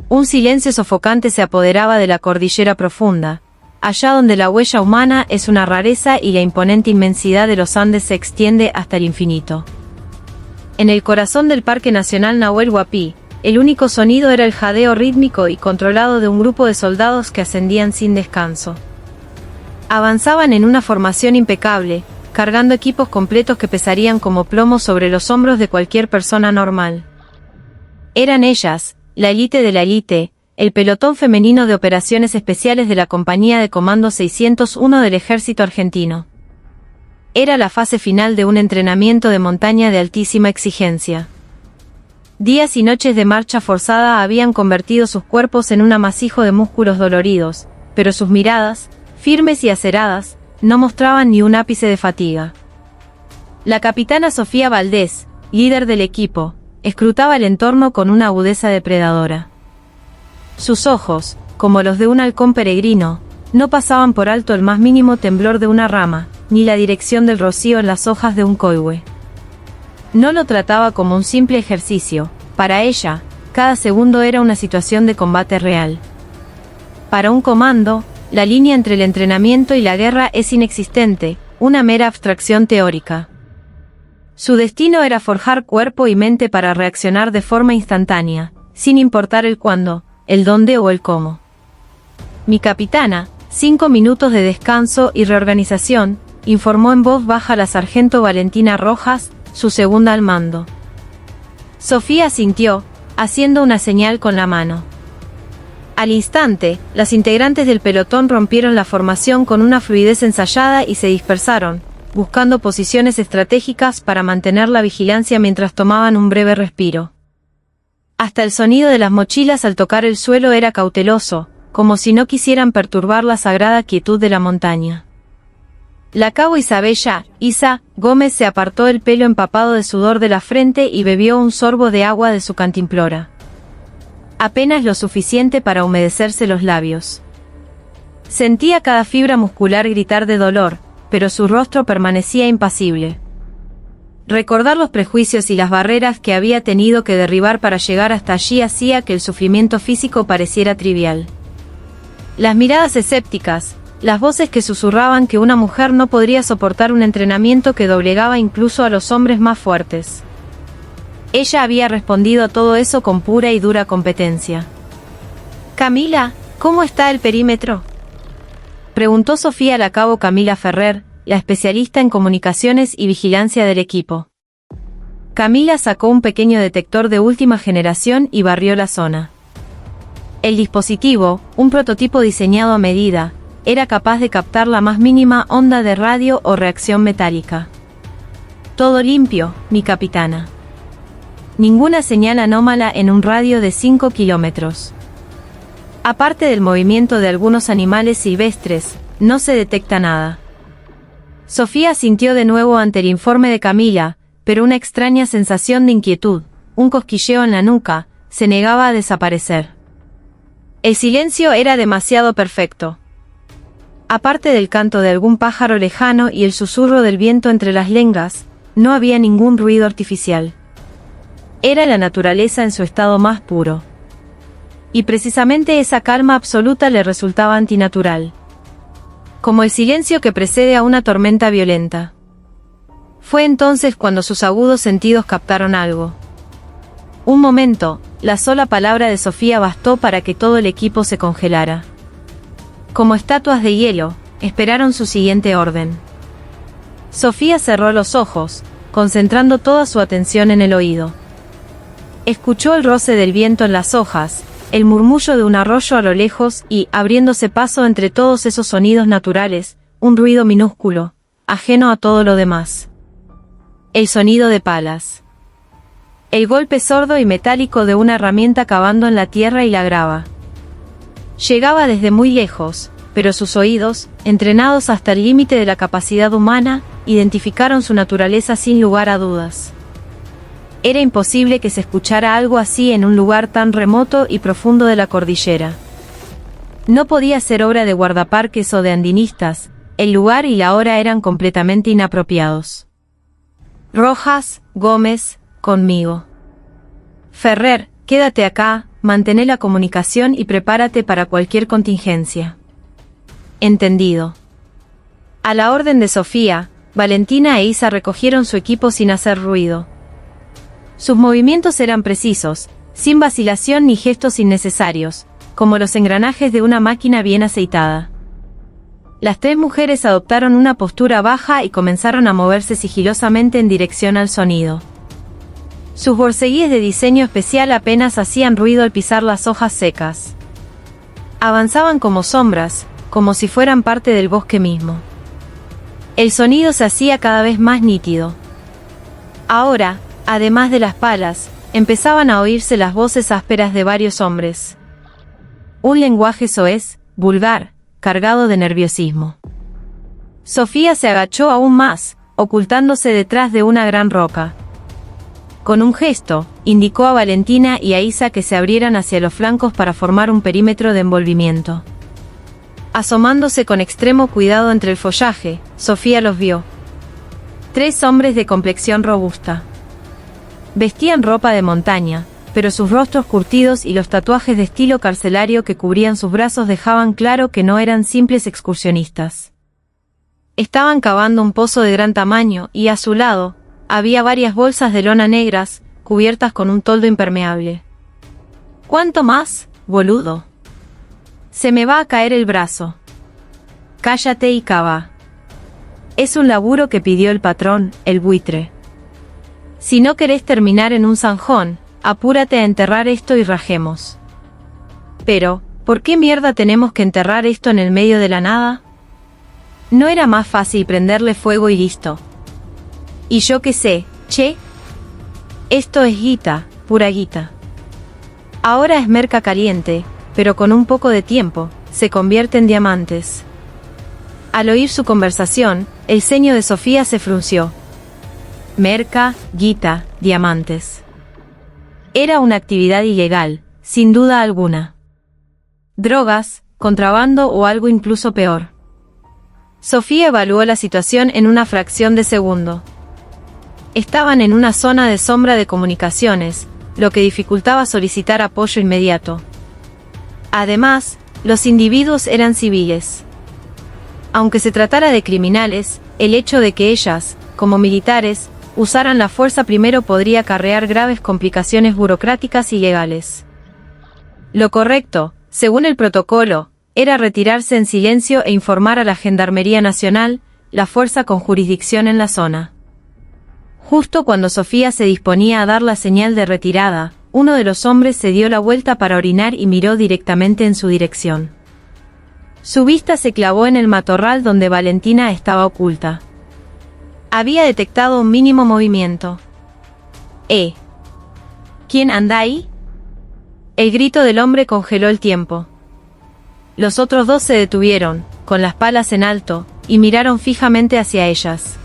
Un silencio sofocante se apoderaba de la cordillera profunda, allá donde la huella humana es una rareza y la imponente inmensidad de los Andes se extiende hasta el infinito. En el corazón del Parque Nacional Nahuel Huapi, el único sonido era el jadeo rítmico y controlado de un grupo de soldados que ascendían sin descanso. Avanzaban en una formación impecable, cargando equipos completos que pesarían como plomo sobre los hombros de cualquier persona normal. Eran ellas, la élite de la élite, el pelotón femenino de operaciones especiales de la Compañía de Comando 601 del Ejército Argentino. Era la fase final de un entrenamiento de montaña de altísima exigencia. Días y noches de marcha forzada habían convertido sus cuerpos en un amasijo de músculos doloridos, pero sus miradas, firmes y aceradas, no mostraban ni un ápice de fatiga. La capitana Sofía Valdés, líder del equipo, escrutaba el entorno con una agudeza depredadora. Sus ojos, como los de un halcón peregrino, no pasaban por alto el más mínimo temblor de una rama, ni la dirección del rocío en las hojas de un coihue. No lo trataba como un simple ejercicio, para ella, cada segundo era una situación de combate real. Para un comando, la línea entre el entrenamiento y la guerra es inexistente, una mera abstracción teórica. Su destino era forjar cuerpo y mente para reaccionar de forma instantánea, sin importar el cuándo, el dónde o el cómo. Mi capitana, 5 minutos de descanso y reorganización, informó en voz baja la sargento Valentina Rojas, su segunda al mando. Sofía asintió, haciendo una señal con la mano. Al instante, las integrantes del pelotón rompieron la formación con una fluidez ensayada y se dispersaron, buscando posiciones estratégicas para mantener la vigilancia mientras tomaban un breve respiro. Hasta el sonido de las mochilas al tocar el suelo era cauteloso, como si no quisieran perturbar la sagrada quietud de la montaña. La cabo Isabella, Isa, Gómez se apartó el pelo empapado de sudor de la frente y bebió un sorbo de agua de su cantimplora. Apenas lo suficiente para humedecerse los labios. Sentía cada fibra muscular gritar de dolor, pero su rostro permanecía impasible. Recordar los prejuicios y las barreras que había tenido que derribar para llegar hasta allí hacía que el sufrimiento físico pareciera trivial. Las miradas escépticas, las voces que susurraban que una mujer no podría soportar un entrenamiento que doblegaba incluso a los hombres más fuertes. Ella había respondido a todo eso con pura y dura competencia. «Camila, ¿cómo está el perímetro?», preguntó Sofía a la cabo Camila Ferrer, la especialista en comunicaciones y vigilancia del equipo. Camila sacó un pequeño detector de última generación y barrió la zona. El dispositivo, un prototipo diseñado a medida, era capaz de captar la más mínima onda de radio o reacción metálica. «Todo limpio, mi capitana. Ninguna señal anómala en un radio de 5 kilómetros. Aparte del movimiento de algunos animales silvestres, no se detecta nada». Sofía asintió de nuevo ante el informe de Camila, pero una extraña sensación de inquietud, un cosquilleo en la nuca, se negaba a desaparecer. El silencio era demasiado perfecto. Aparte del canto de algún pájaro lejano y el susurro del viento entre las lengas, no había ningún ruido artificial. Era la naturaleza en su estado más puro. Y precisamente esa calma absoluta le resultaba antinatural. Como el silencio que precede a una tormenta violenta. Fue entonces cuando sus agudos sentidos captaron algo. Un momento, la sola palabra de Sofía bastó para que todo el equipo se congelara. Como estatuas de hielo, esperaron su siguiente orden. Sofía cerró los ojos, concentrando toda su atención en el oído. Escuchó el roce del viento en las hojas, el murmullo de un arroyo a lo lejos y, abriéndose paso entre todos esos sonidos naturales, un ruido minúsculo, ajeno a todo lo demás. El sonido de palas. El golpe sordo y metálico de una herramienta cavando en la tierra y la grava. Llegaba desde muy lejos, pero sus oídos, entrenados hasta el límite de la capacidad humana, identificaron su naturaleza sin lugar a dudas. Era imposible que se escuchara algo así en un lugar tan remoto y profundo de la cordillera. No podía ser obra de guardaparques o de andinistas, el lugar y la hora eran completamente inapropiados. Rojas, Gómez, conmigo. Ferrer, quédate acá, mantén la comunicación y prepárate para cualquier contingencia. Entendido. A la orden de Sofía, Valentina e Isa recogieron su equipo sin hacer ruido. Sus movimientos eran precisos, sin vacilación ni gestos innecesarios, como los engranajes de una máquina bien aceitada. Las tres mujeres adoptaron una postura baja y comenzaron a moverse sigilosamente en dirección al sonido. Sus borceguíes de diseño especial apenas hacían ruido al pisar las hojas secas. Avanzaban como sombras, como si fueran parte del bosque mismo. El sonido se hacía cada vez más nítido. Ahora, además de las palas, empezaban a oírse las voces ásperas de varios hombres. Un lenguaje soez, vulgar, cargado de nerviosismo. Sofía se agachó aún más, ocultándose detrás de una gran roca. Con un gesto, indicó a Valentina y a Isa que se abrieran hacia los flancos para formar un perímetro de envolvimiento. Asomándose con extremo cuidado entre el follaje, Sofía los vio. 3 hombres de complexión robusta. Vestían ropa de montaña, pero sus rostros curtidos y los tatuajes de estilo carcelario que cubrían sus brazos dejaban claro que no eran simples excursionistas. Estaban cavando un pozo de gran tamaño y a su lado, había varias bolsas de lona negras, cubiertas con un toldo impermeable. ¿Cuánto más, boludo? Se me va a caer el brazo. Cállate y cava. Es un laburo que pidió el patrón, el buitre. Si no querés terminar en un zanjón, apúrate a enterrar esto y rajemos. Pero, ¿por qué mierda tenemos que enterrar esto en el medio de la nada? ¿No era más fácil prenderle fuego y listo? Y yo qué sé, che. Esto es guita, pura guita. Ahora es merca caliente, pero con un poco de tiempo, se convierte en diamantes. Al oír su conversación, el ceño de Sofía se frunció. Merca, guita, diamantes. Era una actividad ilegal, sin duda alguna. Drogas, contrabando o algo incluso peor. Sofía evaluó la situación en una fracción de segundo. Estaban en una zona de sombra de comunicaciones, lo que dificultaba solicitar apoyo inmediato. Además, los individuos eran civiles. Aunque se tratara de criminales, el hecho de que ellas, como militares, usaran la fuerza primero podría acarrear graves complicaciones burocráticas y legales. Lo correcto, según el protocolo, era retirarse en silencio e informar a la Gendarmería Nacional, la fuerza con jurisdicción en la zona. Justo cuando Sofía se disponía a dar la señal de retirada, uno de los hombres se dio la vuelta para orinar y miró directamente en su dirección. Su vista se clavó en el matorral donde Valentina estaba oculta. Había detectado un mínimo movimiento. ¿Quién anda ahí? El grito del hombre congeló el tiempo. Los otros 2 se detuvieron, con las palas en alto, y miraron fijamente hacia ellas.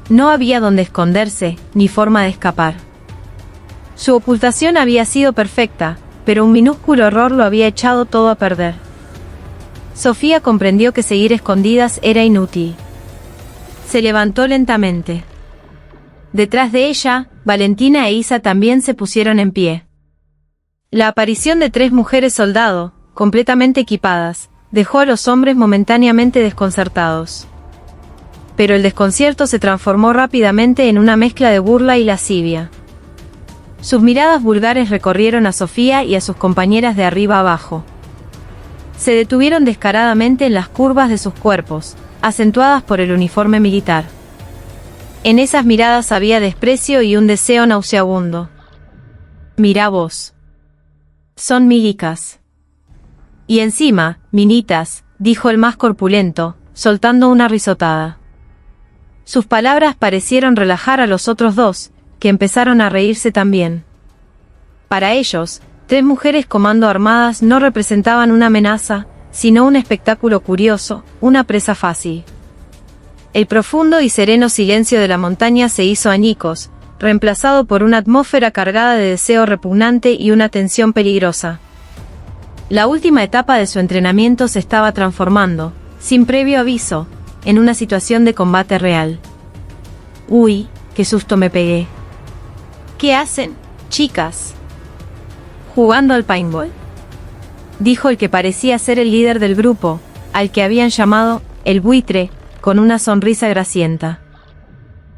No había donde esconderse, ni forma de escapar. Su ocultación había sido perfecta, pero un minúsculo error lo había echado todo a perder. Sofía comprendió que seguir escondidas era inútil. Se levantó lentamente. Detrás de ella, Valentina e Isa también se pusieron en pie. La aparición de 3 mujeres soldado, completamente equipadas, dejó a los hombres momentáneamente desconcertados. Pero el desconcierto se transformó rápidamente en una mezcla de burla y lascivia. Sus miradas vulgares recorrieron a Sofía y a sus compañeras de arriba abajo. Se detuvieron descaradamente en las curvas de sus cuerpos, acentuadas por el uniforme militar. En esas miradas había desprecio y un deseo nauseabundo. Mirá vos. Son milicas. Y encima, minitas, dijo el más corpulento, soltando una risotada. Sus palabras parecieron relajar a los otros 2, que empezaron a reírse también. Para ellos, 3 mujeres comando armadas no representaban una amenaza, sino un espectáculo curioso, una presa fácil. El profundo y sereno silencio de la montaña se hizo añicos, reemplazado por una atmósfera cargada de deseo repugnante y una tensión peligrosa. La última etapa de su entrenamiento se estaba transformando, sin previo aviso, en una situación de combate real. Uy, qué susto me pegué. ¿Qué hacen, chicas? ¿Jugando al paintball?, dijo el que parecía ser el líder del grupo, al que habían llamado el buitre, con una sonrisa grasienta.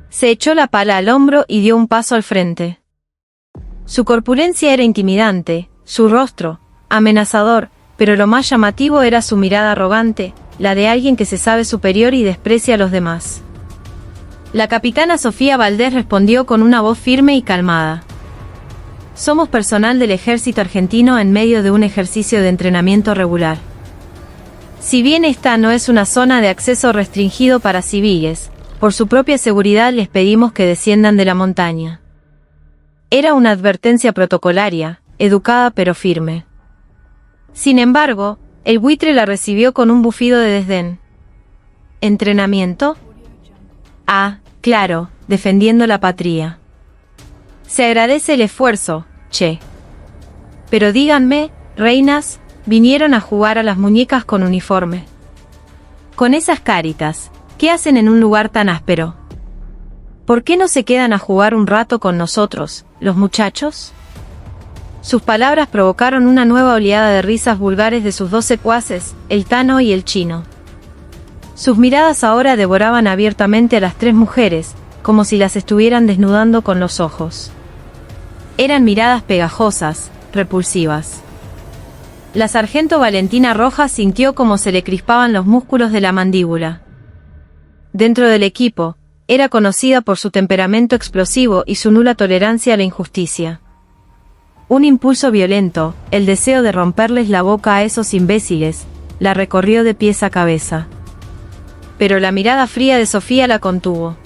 Se echó la pala al hombro y dio un paso al frente. Su corpulencia era intimidante, su rostro, amenazador, pero lo más llamativo era su mirada arrogante, la de alguien que se sabe superior y desprecia a los demás. La capitana Sofía Valdés respondió con una voz firme y calmada. Somos personal del ejército argentino en medio de un ejercicio de entrenamiento regular. Si bien esta no es una zona de acceso restringido para civiles, por su propia seguridad les pedimos que desciendan de la montaña. Era una advertencia protocolaria, educada pero firme. Sin embargo, el buitre la recibió con un bufido de desdén. ¿Entrenamiento? Ah, claro, defendiendo la patria. Se agradece el esfuerzo, che. Pero díganme, reinas, vinieron a jugar a las muñecas con uniforme. Con esas caritas, ¿qué hacen en un lugar tan áspero? ¿Por qué no se quedan a jugar un rato con nosotros, los muchachos? Sus palabras provocaron una nueva oleada de risas vulgares de sus dos secuaces, el Tano y el Chino. Sus miradas ahora devoraban abiertamente a las tres mujeres, como si las estuvieran desnudando con los ojos. Eran miradas pegajosas, repulsivas. La sargento Valentina Rojas sintió como se le crispaban los músculos de la mandíbula. Dentro del equipo, era conocida por su temperamento explosivo y su nula tolerancia a la injusticia. Un impulso violento, el deseo de romperles la boca a esos imbéciles, la recorrió de pies a cabeza. Pero la mirada fría de Sofía la contuvo.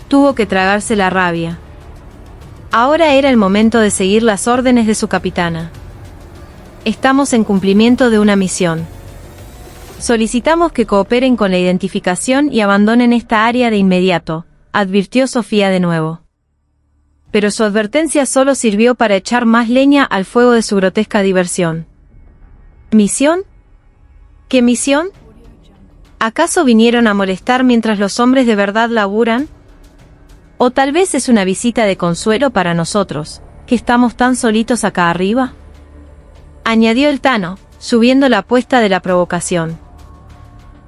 Tuvo que tragarse la rabia. Ahora era el momento de seguir las órdenes de su capitana. Estamos en cumplimiento de una misión. Solicitamos que cooperen con la identificación y abandonen esta área de inmediato, advirtió Sofía de nuevo. Pero su advertencia solo sirvió para echar más leña al fuego de su grotesca diversión. ¿Misión? ¿Qué misión? ¿Acaso vinieron a molestar mientras los hombres de verdad laburan? ¿O tal vez es una visita de consuelo para nosotros, que estamos tan solitos acá arriba? Añadió el Tano, subiendo la apuesta de la provocación.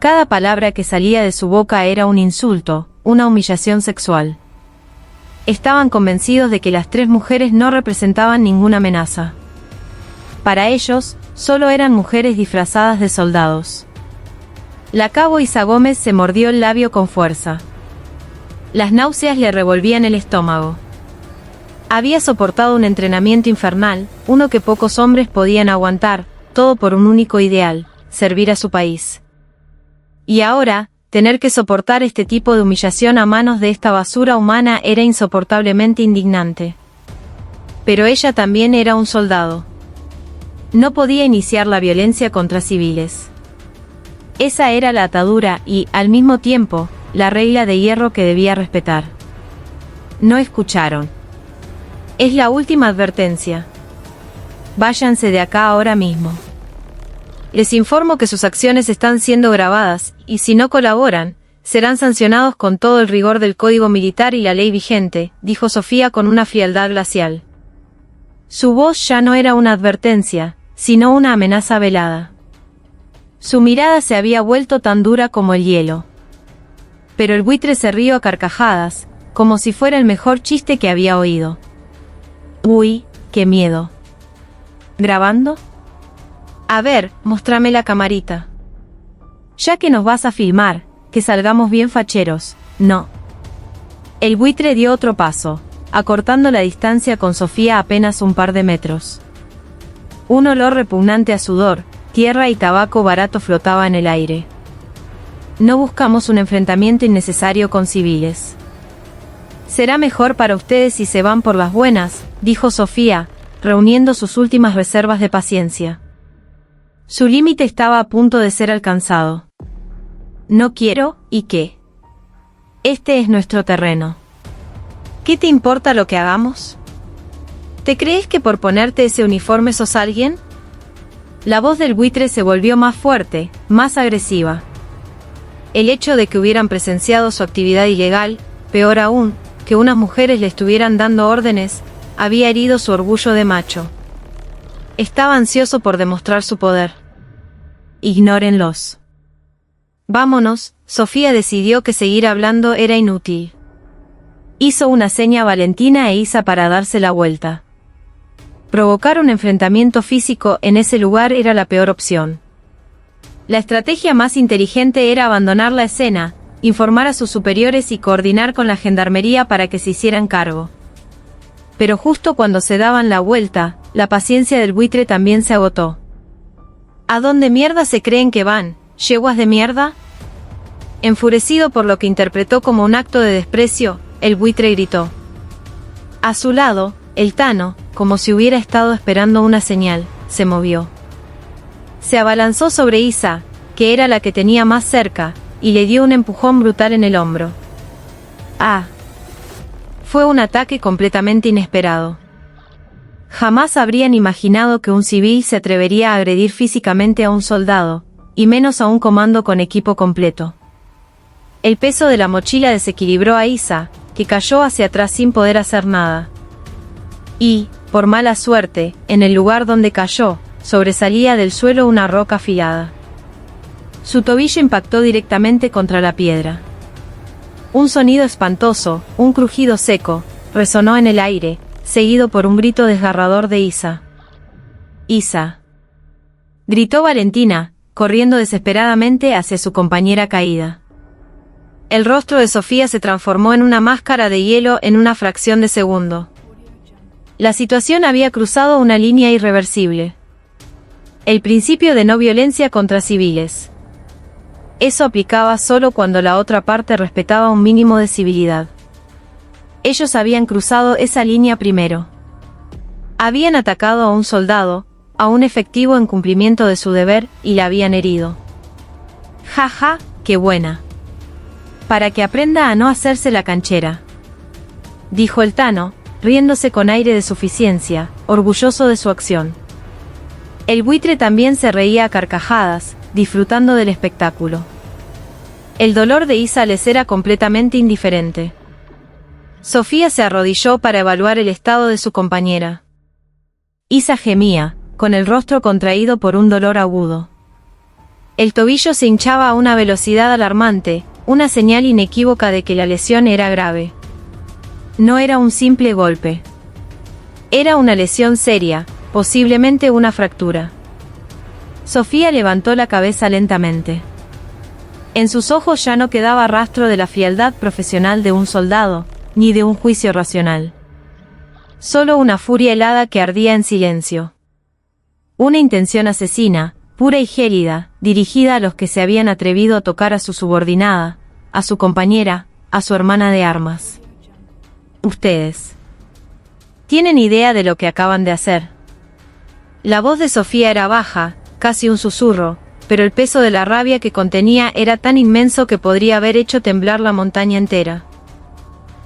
Cada palabra que salía de su boca era un insulto, una humillación sexual. Estaban convencidos de que las tres mujeres no representaban ninguna amenaza. Para ellos, solo eran mujeres disfrazadas de soldados. La cabo Isa Gómez se mordió el labio con fuerza. Las náuseas le revolvían el estómago. Había soportado un entrenamiento infernal, uno que pocos hombres podían aguantar, todo por un único ideal, servir a su país. Y ahora, tener que soportar este tipo de humillación a manos de esta basura humana era insoportablemente indignante. Pero ella también era un soldado. No podía iniciar la violencia contra civiles. Esa era la atadura y, al mismo tiempo, la regla de hierro que debía respetar. No escucharon. Es la última advertencia. Váyanse de acá ahora mismo. Les informo que sus acciones están siendo grabadas, y si no colaboran, serán sancionados con todo el rigor del Código Militar y la ley vigente, dijo Sofía con una frialdad glacial. Su voz ya no era una advertencia, sino una amenaza velada. Su mirada se había vuelto tan dura como el hielo. Pero el buitre se rió a carcajadas, como si fuera el mejor chiste que había oído. Uy, qué miedo. ¿Grabando? A ver, mostrame la camarita. Ya que nos vas a filmar, que salgamos bien facheros, ¿no? El buitre dio otro paso, acortando la distancia con Sofía apenas un par de metros. Un olor repugnante a sudor, tierra y tabaco barato flotaba en el aire. No buscamos un enfrentamiento innecesario con civiles. Será mejor para ustedes si se van por las buenas, dijo Sofía, reuniendo sus últimas reservas de paciencia. Su límite estaba a punto de ser alcanzado. No quiero, ¿y qué? Este es nuestro terreno. ¿Qué te importa lo que hagamos? ¿Te crees que por ponerte ese uniforme sos alguien? La voz del buitre se volvió más fuerte, más agresiva. El hecho de que hubieran presenciado su actividad ilegal, peor aún, que unas mujeres le estuvieran dando órdenes, había herido su orgullo de macho. Estaba ansioso por demostrar su poder. Ignórenlos. Vámonos, Sofía decidió que seguir hablando era inútil. Hizo una seña a Valentina e Isa para darse la vuelta. Provocar un enfrentamiento físico en ese lugar era la peor opción. La estrategia más inteligente era abandonar la escena, informar a sus superiores y coordinar con la gendarmería para que se hicieran cargo. Pero justo cuando se daban la vuelta, la paciencia del buitre también se agotó. ¿A dónde mierda se creen que van, yeguas de mierda? Enfurecido por lo que interpretó como un acto de desprecio, el buitre gritó. A su lado, el Tano, como si hubiera estado esperando una señal, se movió. Se abalanzó sobre Isa, que era la que tenía más cerca, y le dio un empujón brutal en el hombro. ¡Ah! Fue un ataque completamente inesperado. Jamás habrían imaginado que un civil se atrevería a agredir físicamente a un soldado, y menos a un comando con equipo completo. El peso de la mochila desequilibró a Isa, que cayó hacia atrás sin poder hacer nada. Y, por mala suerte, en el lugar donde cayó, sobresalía del suelo una roca afilada. Su tobillo impactó directamente contra la piedra. Un sonido espantoso, un crujido seco, resonó en el aire, seguido por un grito desgarrador de Isa. ¡Isa!, gritó Valentina, corriendo desesperadamente hacia su compañera caída. El rostro de Sofía se transformó en una máscara de hielo en una fracción de segundo. La situación había cruzado una línea irreversible. El principio de no violencia contra civiles. Eso aplicaba solo cuando la otra parte respetaba un mínimo de civilidad. Ellos habían cruzado esa línea primero. Habían atacado a un soldado, a un efectivo en cumplimiento de su deber, y la habían herido. ¡Ja, ja, qué buena! Para que aprenda a no hacerse la canchera, dijo el Tano, riéndose con aire de suficiencia, orgulloso de su acción. El buitre también se reía a carcajadas, disfrutando del espectáculo. El dolor de Isa les era completamente indiferente. Sofía se arrodilló para evaluar el estado de su compañera. Isa gemía, con el rostro contraído por un dolor agudo. El tobillo se hinchaba a una velocidad alarmante, una señal inequívoca de que la lesión era grave. No era un simple golpe. Era una lesión seria, posiblemente una fractura. Sofía levantó la cabeza lentamente. En sus ojos ya no quedaba rastro de la frialdad profesional de un soldado, ni de un juicio racional. Solo una furia helada que ardía en silencio. Una intención asesina, pura y gélida, dirigida a los que se habían atrevido a tocar a su subordinada, a su compañera, a su hermana de armas. Ustedes ¿tienen idea de lo que acaban de hacer? La voz de Sofía era baja, casi un susurro, pero el peso de la rabia que contenía era tan inmenso que podría haber hecho temblar la montaña entera.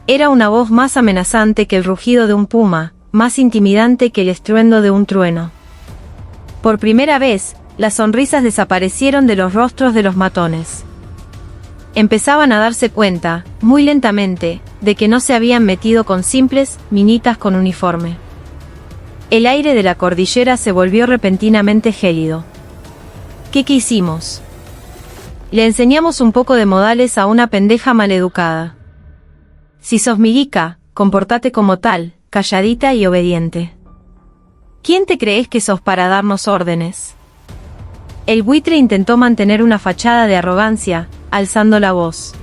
Era una voz más amenazante que el rugido de un puma, más intimidante que el estruendo de un trueno. Por primera vez, las sonrisas desaparecieron de los rostros de los matones. Empezaban a darse cuenta, muy lentamente, de que no se habían metido con simples minitas con uniforme. El aire de la cordillera se volvió repentinamente gélido. ¿Qué hicimos? Le enseñamos un poco de modales a una pendeja maleducada. Si sos milica, comportate como tal, calladita y obediente. ¿Quién te crees que sos para darnos órdenes? El buitre intentó mantener una fachada de arrogancia, alzando la voz.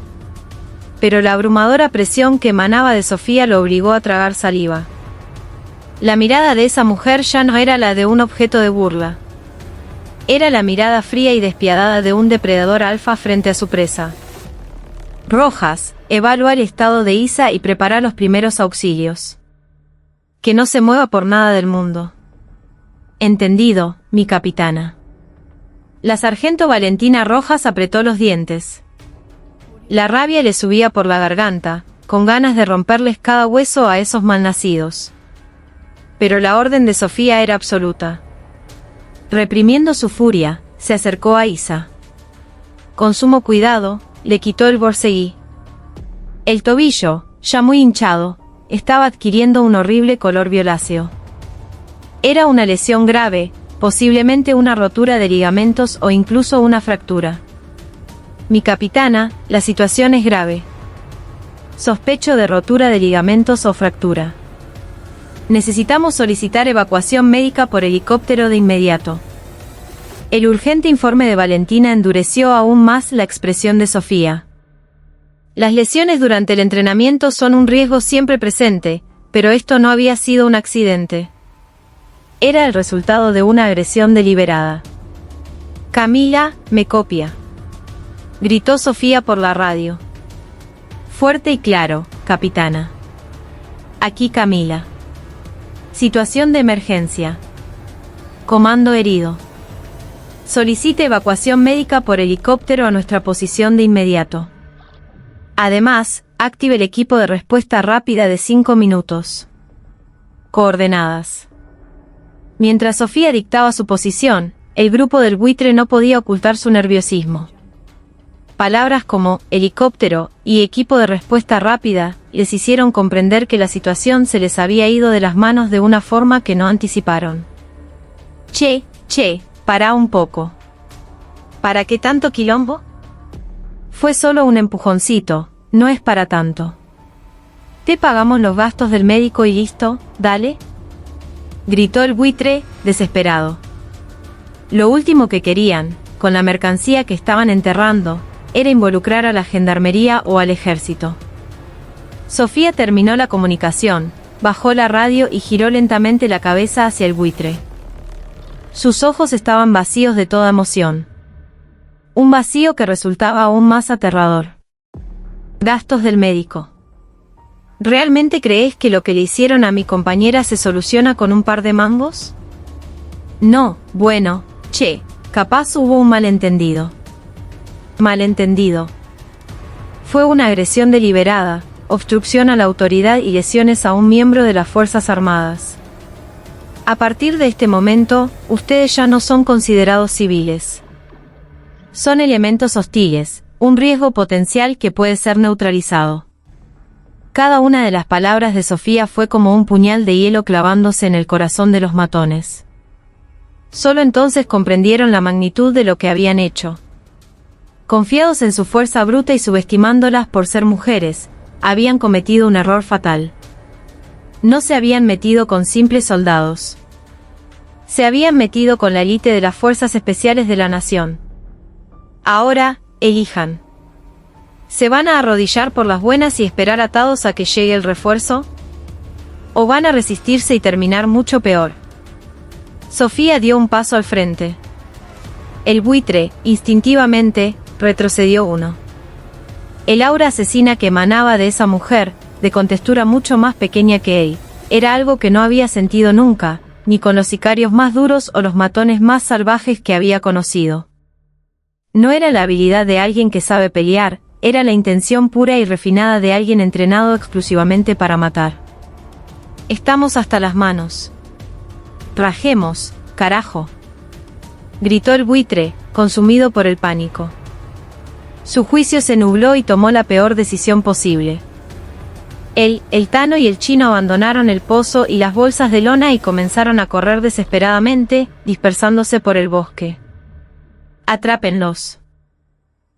Pero la abrumadora presión que emanaba de Sofía lo obligó a tragar saliva. La mirada de esa mujer ya no era la de un objeto de burla. Era la mirada fría y despiadada de un depredador alfa frente a su presa. Rojas, evalúa el estado de Isa y prepara los primeros auxilios. Que no se mueva por nada del mundo. Entendido, mi capitana. La sargento Valentina Rojas apretó los dientes. La rabia le subía por la garganta, con ganas de romperles cada hueso a esos malnacidos. Pero la orden de Sofía era absoluta. Reprimiendo su furia, se acercó a Isa. Con sumo cuidado, le quitó el borseguí. El tobillo, ya muy hinchado, estaba adquiriendo un horrible color violáceo. Era una lesión grave, posiblemente una rotura de ligamentos o incluso una fractura. Mi capitana, la situación es grave. Sospecho de rotura de ligamentos o fractura. Necesitamos solicitar evacuación médica por helicóptero de inmediato. El urgente informe de Valentina endureció aún más la expresión de Sofía. Las lesiones durante el entrenamiento son un riesgo siempre presente, pero esto no había sido un accidente. Era el resultado de una agresión deliberada. Camila, me copia. Gritó Sofía por la radio. Fuerte y claro, capitana. Aquí Camila. Situación de emergencia. Comando herido. Solicite evacuación médica por helicóptero a nuestra posición de inmediato. Además, active el equipo de respuesta rápida de 5 minutos. Coordenadas. Mientras Sofía dictaba su posición, el grupo del buitre no podía ocultar su nerviosismo. Palabras como helicóptero y equipo de respuesta rápida les hicieron comprender que la situación se les había ido de las manos de una forma que no anticiparon. Che, pará un poco. ¿Para qué tanto quilombo? Fue solo un empujoncito, no es para tanto. Te pagamos los gastos del médico y listo, dale. Gritó el buitre, desesperado. Lo último que querían, con la mercancía que estaban enterrando, era involucrar a la gendarmería o al ejército. Sofía terminó la comunicación, bajó la radio y giró lentamente la cabeza hacia el buitre. Sus ojos estaban vacíos de toda emoción. Un vacío que resultaba aún más aterrador. Gastos del médico. ¿Realmente crees que lo que le hicieron a mi compañera se soluciona con un par de mangos? No, bueno, capaz hubo un malentendido. Malentendido. Fue una agresión deliberada, obstrucción a la autoridad y lesiones a un miembro de las Fuerzas Armadas. A partir de este momento, ustedes ya no son considerados civiles. Son elementos hostiles, un riesgo potencial que puede ser neutralizado. Cada una de las palabras de Sofía fue como un puñal de hielo clavándose en el corazón de los matones. Solo entonces comprendieron la magnitud de lo que habían hecho. Confiados en su fuerza bruta y subestimándolas por ser mujeres, habían cometido un error fatal. No se habían metido con simples soldados. Se habían metido con la élite de las fuerzas especiales de la nación. Ahora, elijan. ¿Se van a arrodillar por las buenas y esperar atados a que llegue el refuerzo? ¿O van a resistirse y terminar mucho peor? Sofía dio un paso al frente. El buitre, instintivamente, retrocedió uno. El aura asesina que emanaba de esa mujer, de contextura mucho más pequeña que él, era algo que no había sentido nunca, ni con los sicarios más duros o los matones más salvajes que había conocido. No era la habilidad de alguien que sabe pelear, era la intención pura y refinada de alguien entrenado exclusivamente para matar. Estamos hasta las manos. Rajemos, carajo. Gritó el buitre, consumido por el pánico. Su juicio se nubló y tomó la peor decisión posible. El Tano y el chino abandonaron el pozo y las bolsas de lona y comenzaron a correr desesperadamente, dispersándose por el bosque. Atrápenlos.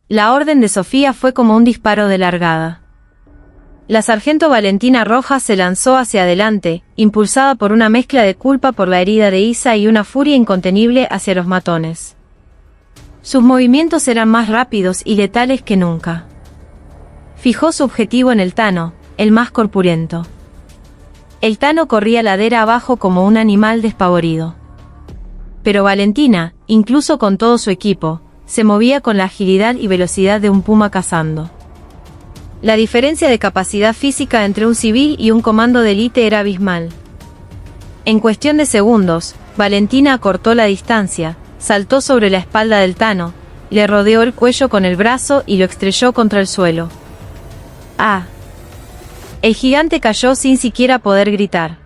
La orden de Sofía fue como un disparo de largada. La sargento Valentina Rojas se lanzó hacia adelante, impulsada por una mezcla de culpa por la herida de Isa y una furia incontenible hacia los matones. Sus movimientos eran más rápidos y letales que nunca. Fijó su objetivo en el Tano, el más corpulento. El Tano corría ladera abajo como un animal despavorido. Pero Valentina, incluso con todo su equipo, se movía con la agilidad y velocidad de un puma cazando. La diferencia de capacidad física entre un civil y un comando de élite era abismal. En cuestión de segundos, Valentina acortó la distancia, saltó sobre la espalda del Tano, le rodeó el cuello con el brazo y lo estrelló contra el suelo. ¡Ah! El gigante cayó sin siquiera poder gritar.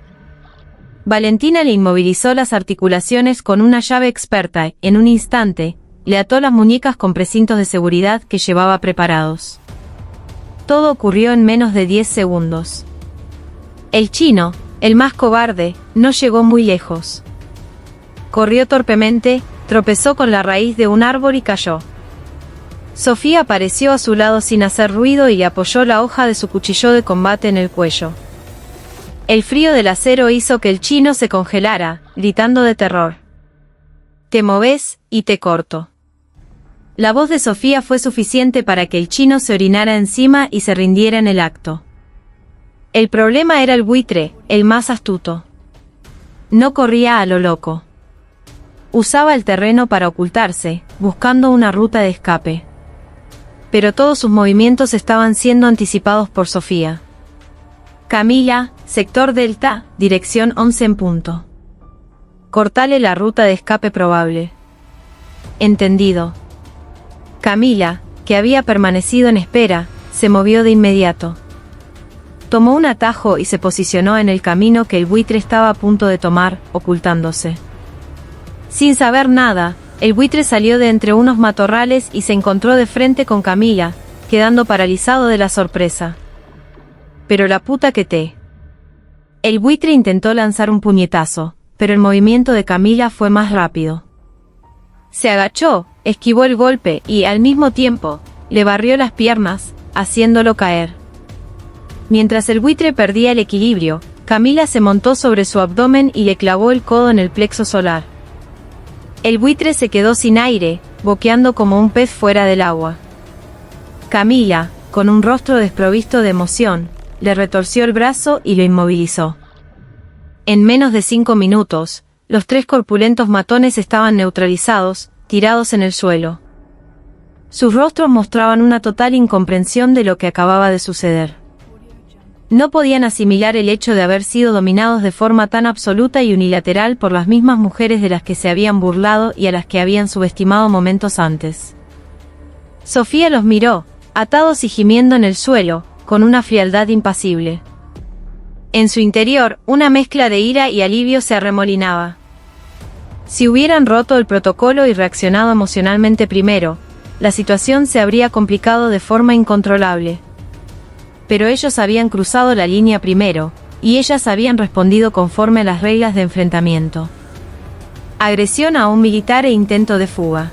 Valentina le inmovilizó las articulaciones con una llave experta. En un instante, le ató las muñecas con precintos de seguridad que llevaba preparados. Todo ocurrió en menos de 10 segundos. El chino, el más cobarde, no llegó muy lejos. Corrió torpemente, tropezó con la raíz de un árbol y cayó. Sofía apareció a su lado sin hacer ruido y le apoyó la hoja de su cuchillo de combate en el cuello. El frío del acero hizo que el chino se congelara, gritando de terror. «Te moves, y te corto». La voz de Sofía fue suficiente para que el chino se orinara encima y se rindiera en el acto. El problema era el buitre, el más astuto. No corría a lo loco. Usaba el terreno para ocultarse, buscando una ruta de escape. Pero todos sus movimientos estaban siendo anticipados por Sofía. Camila, sector Delta, dirección 11 en punto. Cortale la ruta de escape probable. Entendido. Camila, que había permanecido en espera, se movió de inmediato. Tomó un atajo y se posicionó en el camino que el buitre estaba a punto de tomar, ocultándose. Sin saber nada, el buitre salió de entre unos matorrales y se encontró de frente con Camila, quedando paralizado de la sorpresa. Pero la puta que te... El buitre intentó lanzar un puñetazo, pero el movimiento de Camila fue más rápido. Se agachó, esquivó el golpe y, al mismo tiempo, le barrió las piernas, haciéndolo caer. Mientras el buitre perdía el equilibrio, Camila se montó sobre su abdomen y le clavó el codo en el plexo solar. El buitre se quedó sin aire, boqueando como un pez fuera del agua. Camila, con un rostro desprovisto de emoción, le retorció el brazo y lo inmovilizó. En menos de 5 minutos, los 3 corpulentos matones estaban neutralizados, tirados en el suelo. Sus rostros mostraban una total incomprensión de lo que acababa de suceder. No podían asimilar el hecho de haber sido dominados de forma tan absoluta y unilateral por las mismas mujeres de las que se habían burlado y a las que habían subestimado momentos antes. Sofía los miró, atados y gimiendo en el suelo, con una frialdad impasible. En su interior, una mezcla de ira y alivio se arremolinaba. Si hubieran roto el protocolo y reaccionado emocionalmente primero, la situación se habría complicado de forma incontrolable. Pero ellos habían cruzado la línea primero, y ellas habían respondido conforme a las reglas de enfrentamiento. Agresión a un militar e intento de fuga.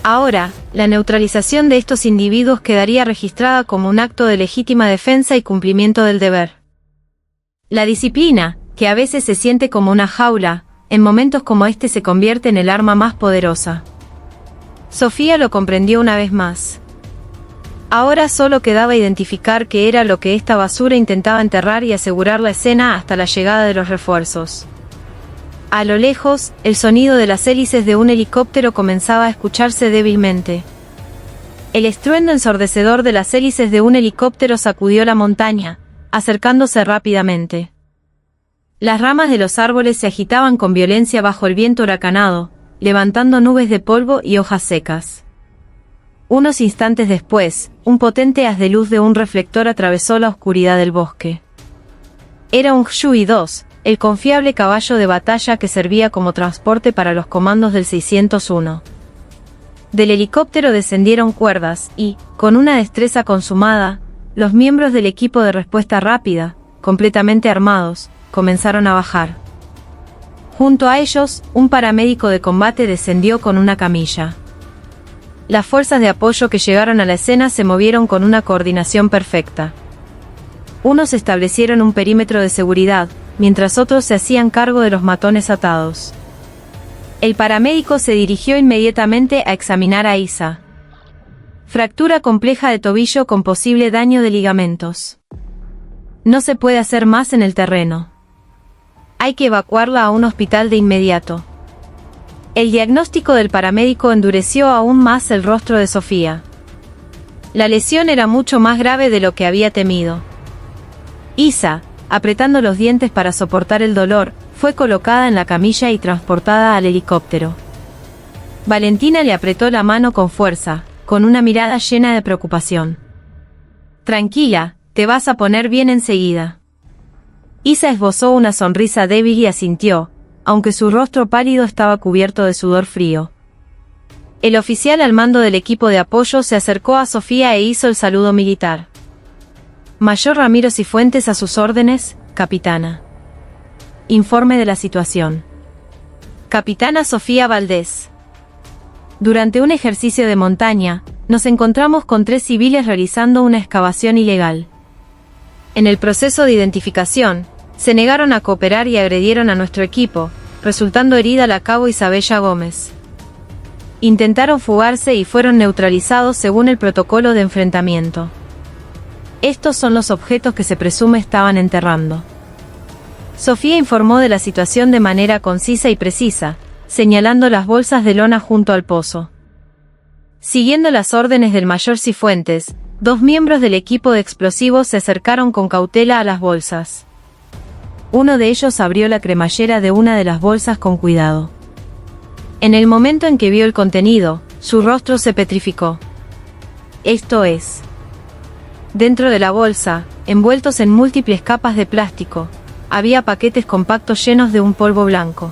Ahora, la neutralización de estos individuos quedaría registrada como un acto de legítima defensa y cumplimiento del deber. La disciplina, que a veces se siente como una jaula, en momentos como este se convierte en el arma más poderosa. Sofía lo comprendió una vez más. Ahora solo quedaba identificar qué era lo que esta basura intentaba enterrar y asegurar la escena hasta la llegada de los refuerzos. A lo lejos, el sonido de las hélices de un helicóptero comenzaba a escucharse débilmente. El estruendo ensordecedor de las hélices de un helicóptero sacudió la montaña, acercándose rápidamente. Las ramas de los árboles se agitaban con violencia bajo el viento huracanado, levantando nubes de polvo y hojas secas. Unos instantes después, un potente haz de luz de un reflector atravesó la oscuridad del bosque. Era un Hui-2, el confiable caballo de batalla que servía como transporte para los comandos del 601. Del helicóptero descendieron cuerdas y, con una destreza consumada, los miembros del equipo de respuesta rápida, completamente armados, comenzaron a bajar. Junto a ellos, un paramédico de combate descendió con una camilla. Las fuerzas de apoyo que llegaron a la escena se movieron con una coordinación perfecta. Unos establecieron un perímetro de seguridad, mientras otros se hacían cargo de los matones atados. El paramédico se dirigió inmediatamente a examinar a Isa. Fractura compleja de tobillo con posible daño de ligamentos. No se puede hacer más en el terreno. Hay que evacuarla a un hospital de inmediato. El diagnóstico del paramédico endureció aún más el rostro de Sofía. La lesión era mucho más grave de lo que había temido. Isa, apretando los dientes para soportar el dolor, fue colocada en la camilla y transportada al helicóptero. Valentina le apretó la mano con fuerza, con una mirada llena de preocupación. «Tranquila, te vas a poner bien enseguida». Isa esbozó una sonrisa débil y asintió, aunque su rostro pálido estaba cubierto de sudor frío. El oficial al mando del equipo de apoyo se acercó a Sofía e hizo el saludo militar. «Mayor Ramiro Cifuentes a sus órdenes, capitana». Informe de la situación. Capitana Sofía Valdés. Durante un ejercicio de montaña, nos encontramos con 3 civiles realizando una excavación ilegal. En el proceso de identificación, se negaron a cooperar y agredieron a nuestro equipo, resultando herida la cabo Isabella Gómez. Intentaron fugarse y fueron neutralizados según el protocolo de enfrentamiento. Estos son los objetos que se presume estaban enterrando. Sofía informó de la situación de manera concisa y precisa, señalando las bolsas de lona junto al pozo. Siguiendo las órdenes del mayor Cifuentes, 2 miembros del equipo de explosivos se acercaron con cautela a las bolsas. Uno de ellos abrió la cremallera de una de las bolsas con cuidado. En el momento en que vio el contenido, su rostro se petrificó. Esto es. Dentro de la bolsa, envueltos en múltiples capas de plástico, había paquetes compactos llenos de un polvo blanco.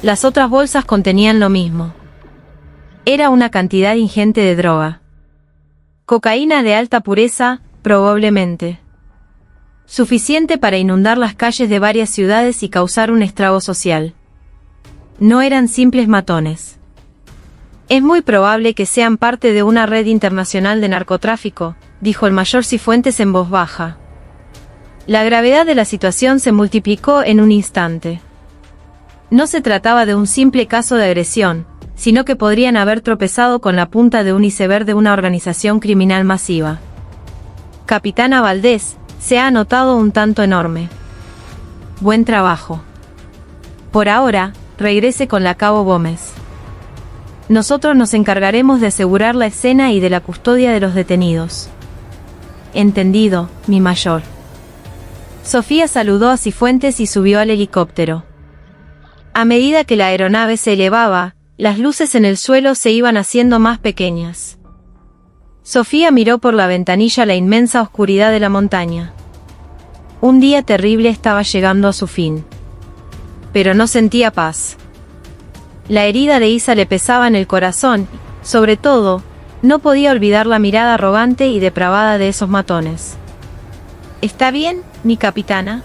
Las otras bolsas contenían lo mismo. Era una cantidad ingente de droga. Cocaína de alta pureza, probablemente. Suficiente para inundar las calles de varias ciudades y causar un estrago social. No eran simples matones. Es muy probable que sean parte de una red internacional de narcotráfico, dijo el mayor Cifuentes en voz baja. La gravedad de la situación se multiplicó en un instante. No se trataba de un simple caso de agresión, sino que podrían haber tropezado con la punta de un iceberg de una organización criminal masiva. Capitana Valdés, se ha notado un tanto enorme. Buen trabajo. Por ahora, regrese con la cabo Gómez. Nosotros nos encargaremos de asegurar la escena y de la custodia de los detenidos. Entendido, mi mayor. Sofía saludó a Cifuentes y subió al helicóptero. A medida que la aeronave se elevaba, las luces en el suelo se iban haciendo más pequeñas. Sofía miró por la ventanilla la inmensa oscuridad de la montaña. Un día terrible estaba llegando a su fin. Pero no sentía paz. La herida de Isa le pesaba en el corazón, sobre todo, no podía olvidar la mirada arrogante y depravada de esos matones. ¿Está bien, mi capitana?,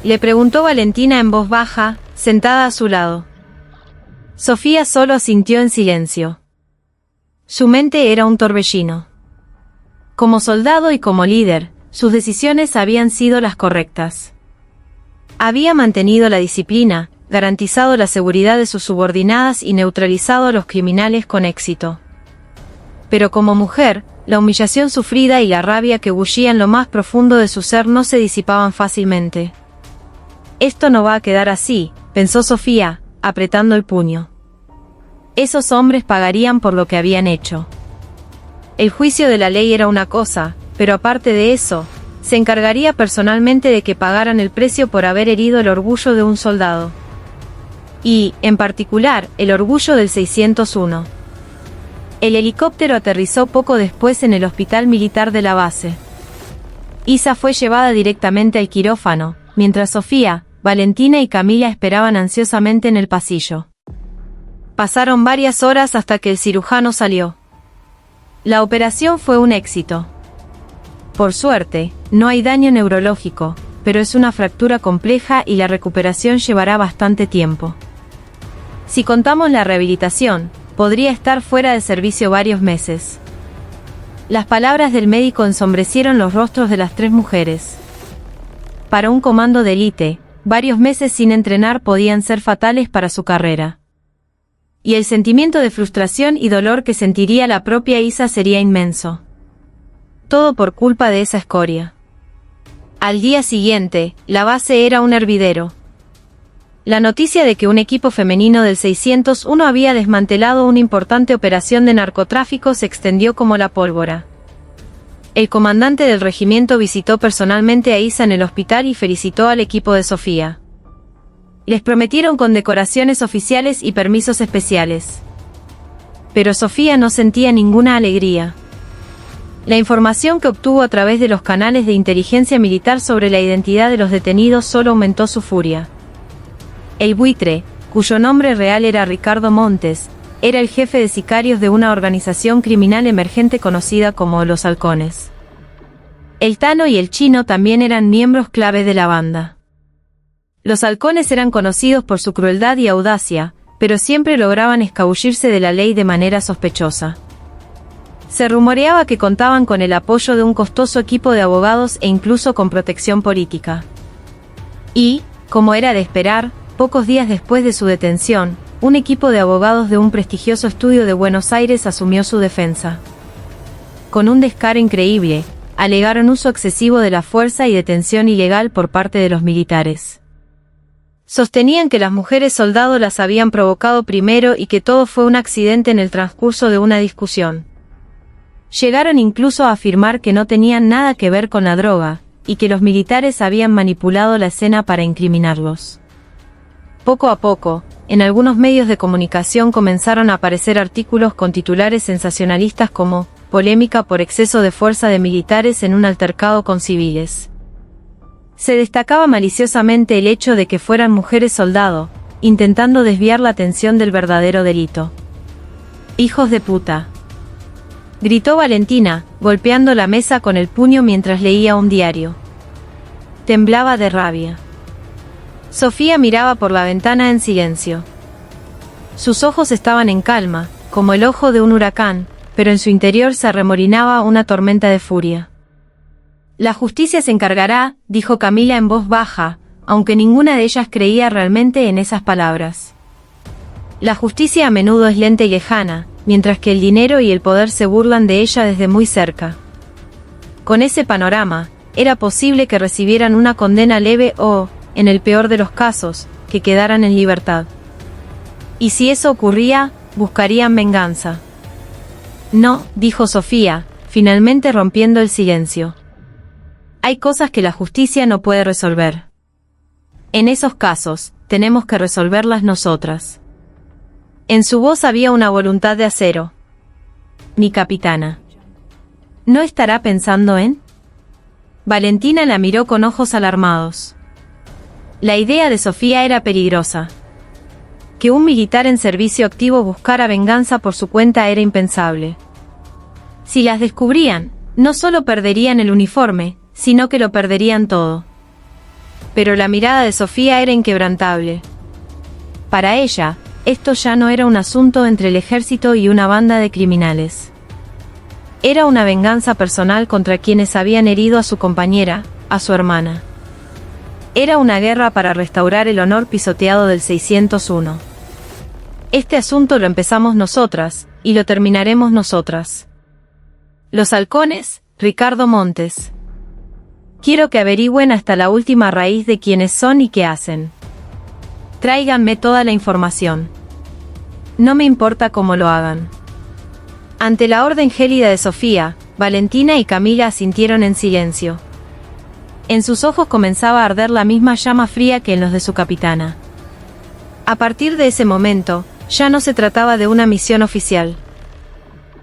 le preguntó Valentina en voz baja, sentada a su lado. Sofía solo asintió en silencio. Su mente era un torbellino. Como soldado y como líder, sus decisiones habían sido las correctas. Había mantenido la disciplina, garantizado la seguridad de sus subordinadas y neutralizado a los criminales con éxito. Pero como mujer, la humillación sufrida y la rabia que bullía en lo más profundo de su ser no se disipaban fácilmente. Esto no va a quedar así, pensó Sofía, apretando el puño. Esos hombres pagarían por lo que habían hecho. El juicio de la ley era una cosa, pero aparte de eso, se encargaría personalmente de que pagaran el precio por haber herido el orgullo de un soldado. Y, en particular, el orgullo del 601. El helicóptero aterrizó poco después en el hospital militar de la base. Isa fue llevada directamente al quirófano, mientras Sofía, Valentina y Camila esperaban ansiosamente en el pasillo. Pasaron varias horas hasta que el cirujano salió. La operación fue un éxito. Por suerte, no hay daño neurológico, pero es una fractura compleja y la recuperación llevará bastante tiempo. Si contamos la rehabilitación, podría estar fuera de servicio varios meses. Las palabras del médico ensombrecieron los rostros de las 3 mujeres. Para un comando de élite, varios meses sin entrenar podían ser fatales para su carrera. Y el sentimiento de frustración y dolor que sentiría la propia Isa sería inmenso. Todo por culpa de esa escoria. Al día siguiente, la base era un hervidero. La noticia de que un equipo femenino del 601 había desmantelado una importante operación de narcotráfico se extendió como la pólvora. El comandante del regimiento visitó personalmente a Isa en el hospital y felicitó al equipo de Sofía. Les prometieron condecoraciones oficiales y permisos especiales. Pero Sofía no sentía ninguna alegría. La información que obtuvo a través de los canales de inteligencia militar sobre la identidad de los detenidos solo aumentó su furia. El buitre, cuyo nombre real era Ricardo Montes, era el jefe de sicarios de una organización criminal emergente conocida como Los Halcones. El Tano y el Chino también eran miembros clave de la banda. Los halcones eran conocidos por su crueldad y audacia, pero siempre lograban escabullirse de la ley de manera sospechosa. Se rumoreaba que contaban con el apoyo de un costoso equipo de abogados e incluso con protección política. Y, como era de esperar, pocos días después de su detención, un equipo de abogados de un prestigioso estudio de Buenos Aires asumió su defensa. Con un descaro increíble, alegaron uso excesivo de la fuerza y detención ilegal por parte de los militares. Sostenían que las mujeres soldado las habían provocado primero y que todo fue un accidente en el transcurso de una discusión. Llegaron incluso a afirmar que no tenían nada que ver con la droga, y que los militares habían manipulado la escena para incriminarlos. Poco a poco, en algunos medios de comunicación comenzaron a aparecer artículos con titulares sensacionalistas como «Polémica por exceso de fuerza de militares en un altercado con civiles». Se destacaba maliciosamente el hecho de que fueran mujeres soldado, intentando desviar la atención del verdadero delito. «¡Hijos de puta!», gritó Valentina, golpeando la mesa con el puño mientras leía un diario. Temblaba de rabia. Sofía miraba por la ventana en silencio. Sus ojos estaban en calma, como el ojo de un huracán, pero en su interior se arremolinaba una tormenta de furia. «La justicia se encargará», dijo Camila en voz baja, aunque ninguna de ellas creía realmente en esas palabras. La justicia a menudo es lenta y lejana, mientras que el dinero y el poder se burlan de ella desde muy cerca. Con ese panorama, era posible que recibieran una condena leve o, en el peor de los casos, que quedaran en libertad. Y si eso ocurría, buscarían venganza. «No», dijo Sofía, finalmente rompiendo el silencio. «Hay cosas que la justicia no puede resolver. En esos casos, tenemos que resolverlas nosotras». En su voz había una voluntad de acero. «Mi capitana. ¿No estará pensando en...?» Valentina la miró con ojos alarmados. La idea de Sofía era peligrosa. Que un militar en servicio activo buscara venganza por su cuenta era impensable. Si las descubrían, no solo perderían el uniforme, sino que lo perderían todo. Pero la mirada de Sofía era inquebrantable. Para ella, esto ya no era un asunto entre el ejército y una banda de criminales. Era una venganza personal contra quienes habían herido a su compañera, a su hermana. Era una guerra para restaurar el honor pisoteado del 601. Este asunto lo empezamos nosotras, y lo terminaremos nosotras. Los halcones, Ricardo Montes. Quiero que averigüen hasta la última raíz de quiénes son y qué hacen. Tráiganme toda la información. No me importa cómo lo hagan». Ante la orden gélida de Sofía, Valentina y Camila asintieron en silencio. En sus ojos comenzaba a arder la misma llama fría que en los de su capitana. A partir de ese momento, ya no se trataba de una misión oficial.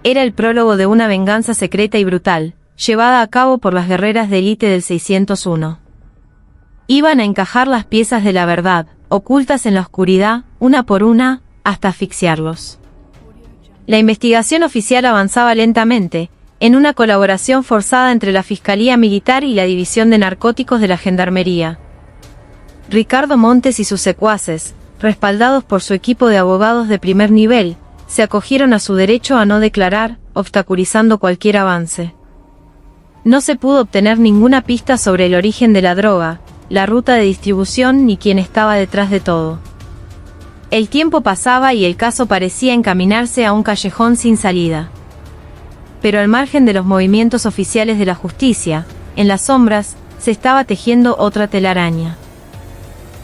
Era el prólogo de una venganza secreta y brutal, llevada a cabo por las guerreras de élite del 601. Iban a encajar las piezas de la verdad, ocultas en la oscuridad, una por una, hasta asfixiarlos. La investigación oficial avanzaba lentamente, en una colaboración forzada entre la Fiscalía Militar y la División de Narcóticos de la Gendarmería. Ricardo Montes y sus secuaces, respaldados por su equipo de abogados de primer nivel, se acogieron a su derecho a no declarar, obstaculizando cualquier avance. No se pudo obtener ninguna pista sobre el origen de la droga, la ruta de distribución ni quién estaba detrás de todo. El tiempo pasaba y el caso parecía encaminarse a un callejón sin salida. Pero al margen de los movimientos oficiales de la justicia, en las sombras, se estaba tejiendo otra telaraña.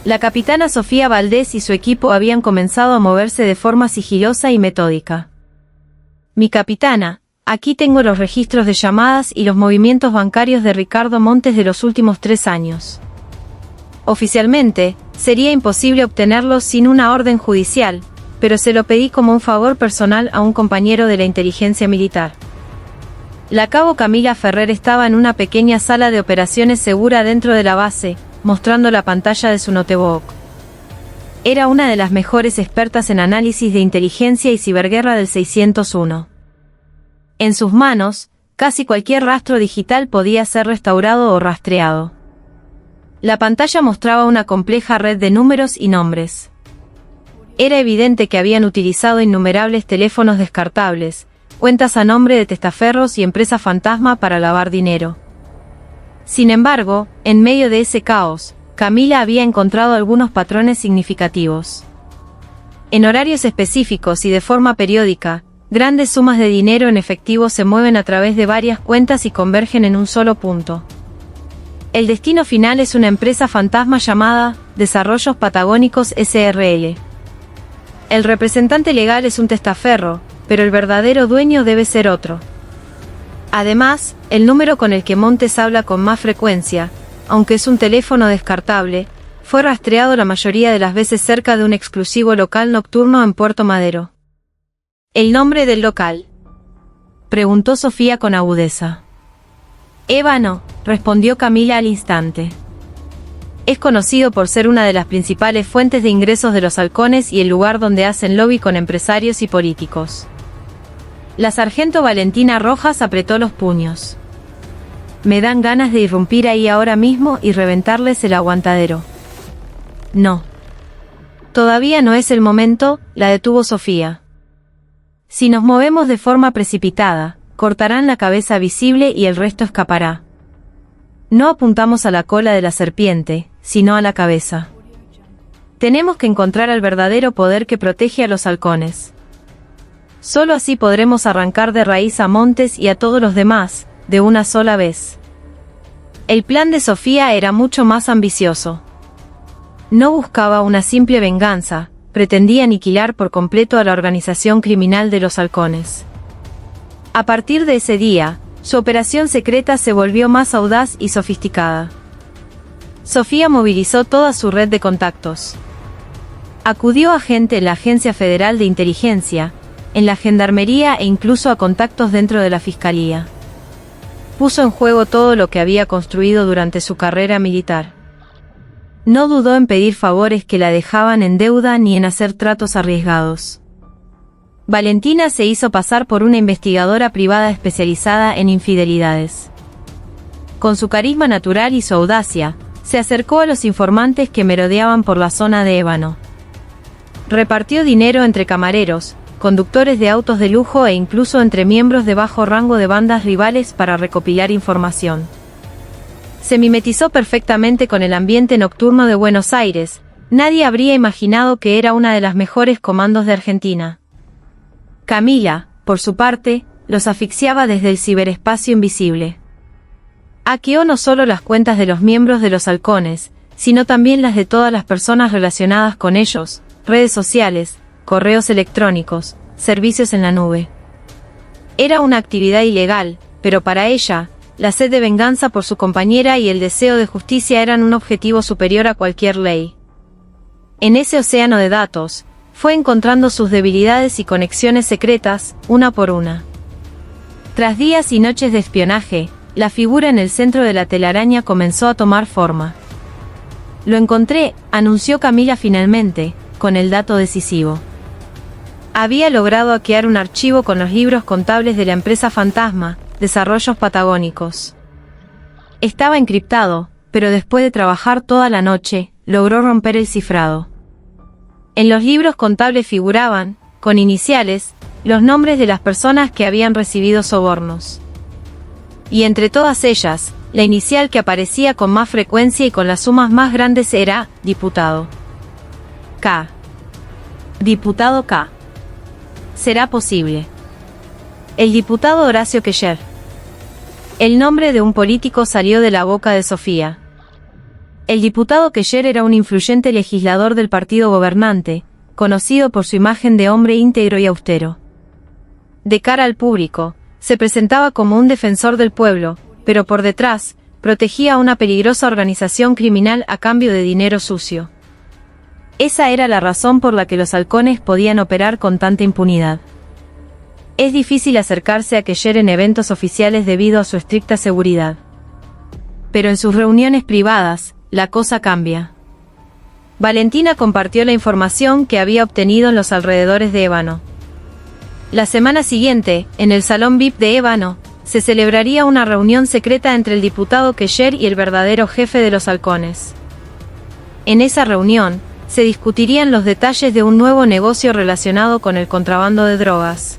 La capitana Sofía Valdés y su equipo habían comenzado a moverse de forma sigilosa y metódica. «Mi capitana, aquí tengo los registros de llamadas y los movimientos bancarios de Ricardo Montes de los últimos 3 años. Oficialmente, sería imposible obtenerlos sin una orden judicial, pero se lo pedí como un favor personal a un compañero de la inteligencia militar». La cabo Camila Ferrer estaba en una pequeña sala de operaciones segura dentro de la base, mostrando la pantalla de su notebook. Era una de las mejores expertas en análisis de inteligencia y ciberguerra del 601. En sus manos, casi cualquier rastro digital podía ser restaurado o rastreado. La pantalla mostraba una compleja red de números y nombres. Era evidente que habían utilizado innumerables teléfonos descartables, cuentas a nombre de testaferros y empresas fantasma para lavar dinero. Sin embargo, en medio de ese caos, Camila había encontrado algunos patrones significativos. En horarios específicos y de forma periódica, grandes sumas de dinero en efectivo se mueven a través de varias cuentas y convergen en un solo punto. El destino final es una empresa fantasma llamada Desarrollos Patagónicos S.r.l. El representante legal es un testaferro, pero el verdadero dueño debe ser otro. Además, el número con el que Montes habla con más frecuencia, aunque es un teléfono descartable, fue rastreado la mayoría de las veces cerca de un exclusivo local nocturno en Puerto Madero. ¿El nombre del local?, preguntó Sofía con agudeza. Ébano, respondió Camila al instante. Es conocido por ser una de las principales fuentes de ingresos de los halcones y el lugar donde hacen lobby con empresarios y políticos. La sargento Valentina Rojas apretó los puños. Me dan ganas de irrumpir ahí ahora mismo y reventarles el aguantadero. No. Todavía no es el momento, la detuvo Sofía. Si nos movemos de forma precipitada, cortarán la cabeza visible y el resto escapará. No apuntamos a la cola de la serpiente, sino a la cabeza. Tenemos que encontrar al verdadero poder que protege a los halcones. Solo así podremos arrancar de raíz a Montes y a todos los demás, de una sola vez. El plan de Sofía era mucho más ambicioso. No buscaba una simple venganza, pretendía aniquilar por completo a la organización criminal de los halcones. A partir de ese día, su operación secreta se volvió más audaz y sofisticada. Sofía movilizó toda su red de contactos. Acudió a gente en la Agencia Federal de Inteligencia, en la Gendarmería e incluso a contactos dentro de la Fiscalía. Puso en juego todo lo que había construido durante su carrera militar. No dudó en pedir favores que la dejaban en deuda ni en hacer tratos arriesgados. Valentina se hizo pasar por una investigadora privada especializada en infidelidades. Con su carisma natural y su audacia, se acercó a los informantes que merodeaban por la zona de Ébano. Repartió dinero entre camareros, conductores de autos de lujo e incluso entre miembros de bajo rango de bandas rivales para recopilar información. Se mimetizó perfectamente con el ambiente nocturno de Buenos Aires, nadie habría imaginado que era una de las mejores comandos de Argentina. Camila, por su parte, los asfixiaba desde el ciberespacio invisible. Hackeó no solo las cuentas de los miembros de los halcones, sino también las de todas las personas relacionadas con ellos, redes sociales, correos electrónicos, servicios en la nube. Era una actividad ilegal, pero para ella, la sed de venganza por su compañera y el deseo de justicia eran un objetivo superior a cualquier ley. En ese océano de datos, fue encontrando sus debilidades y conexiones secretas, una por una. Tras días y noches de espionaje, la figura en el centro de la telaraña comenzó a tomar forma. Lo encontré, anunció Camila finalmente, con el dato decisivo. Había logrado hackear un archivo con los libros contables de la empresa fantasma, Desarrollos Patagónicos. Estaba encriptado, pero después de trabajar toda la noche, logró romper el cifrado. En los libros contables figuraban, con iniciales, los nombres de las personas que habían recibido sobornos. Y entre todas ellas, la inicial que aparecía con más frecuencia y con las sumas más grandes era, diputado. K. Diputado K. Será posible. El diputado Horacio Keller. El nombre de un político salió de la boca de Sofía. El diputado Keller era un influyente legislador del partido gobernante, conocido por su imagen de hombre íntegro y austero. De cara al público, se presentaba como un defensor del pueblo, pero por detrás, protegía a una peligrosa organización criminal a cambio de dinero sucio. Esa era la razón por la que los halcones podían operar con tanta impunidad. Es difícil acercarse a Keller en eventos oficiales debido a su estricta seguridad. Pero en sus reuniones privadas, la cosa cambia. Valentina compartió la información que había obtenido en los alrededores de Ébano. La semana siguiente, en el salón VIP de Ébano, se celebraría una reunión secreta entre el diputado Keller y el verdadero jefe de los halcones. En esa reunión, se discutirían los detalles de un nuevo negocio relacionado con el contrabando de drogas.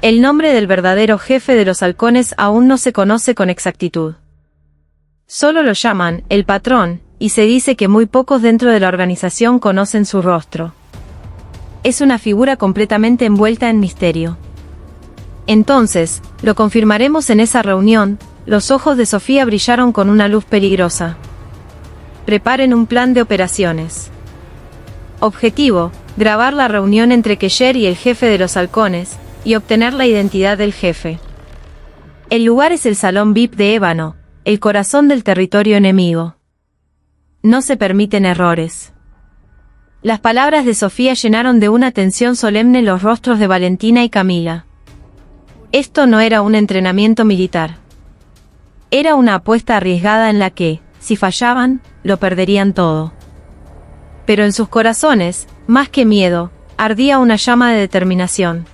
El nombre del verdadero jefe de los halcones aún no se conoce con exactitud. Solo lo llaman el patrón, y se dice que muy pocos dentro de la organización conocen su rostro. Es una figura completamente envuelta en misterio. Entonces, lo confirmaremos en esa reunión. Los ojos de Sofía brillaron con una luz peligrosa. Preparen un plan de operaciones. Objetivo: grabar la reunión entre Keller y el jefe de los halcones, y obtener la identidad del jefe. El lugar es el salón VIP de Ébano, el corazón del territorio enemigo. No se permiten errores. Las palabras de Sofía llenaron de una tensión solemne los rostros de Valentina y Camila. Esto no era un entrenamiento militar. Era una apuesta arriesgada en la que, si fallaban, lo perderían todo. Pero en sus corazones, más que miedo, ardía una llama de determinación.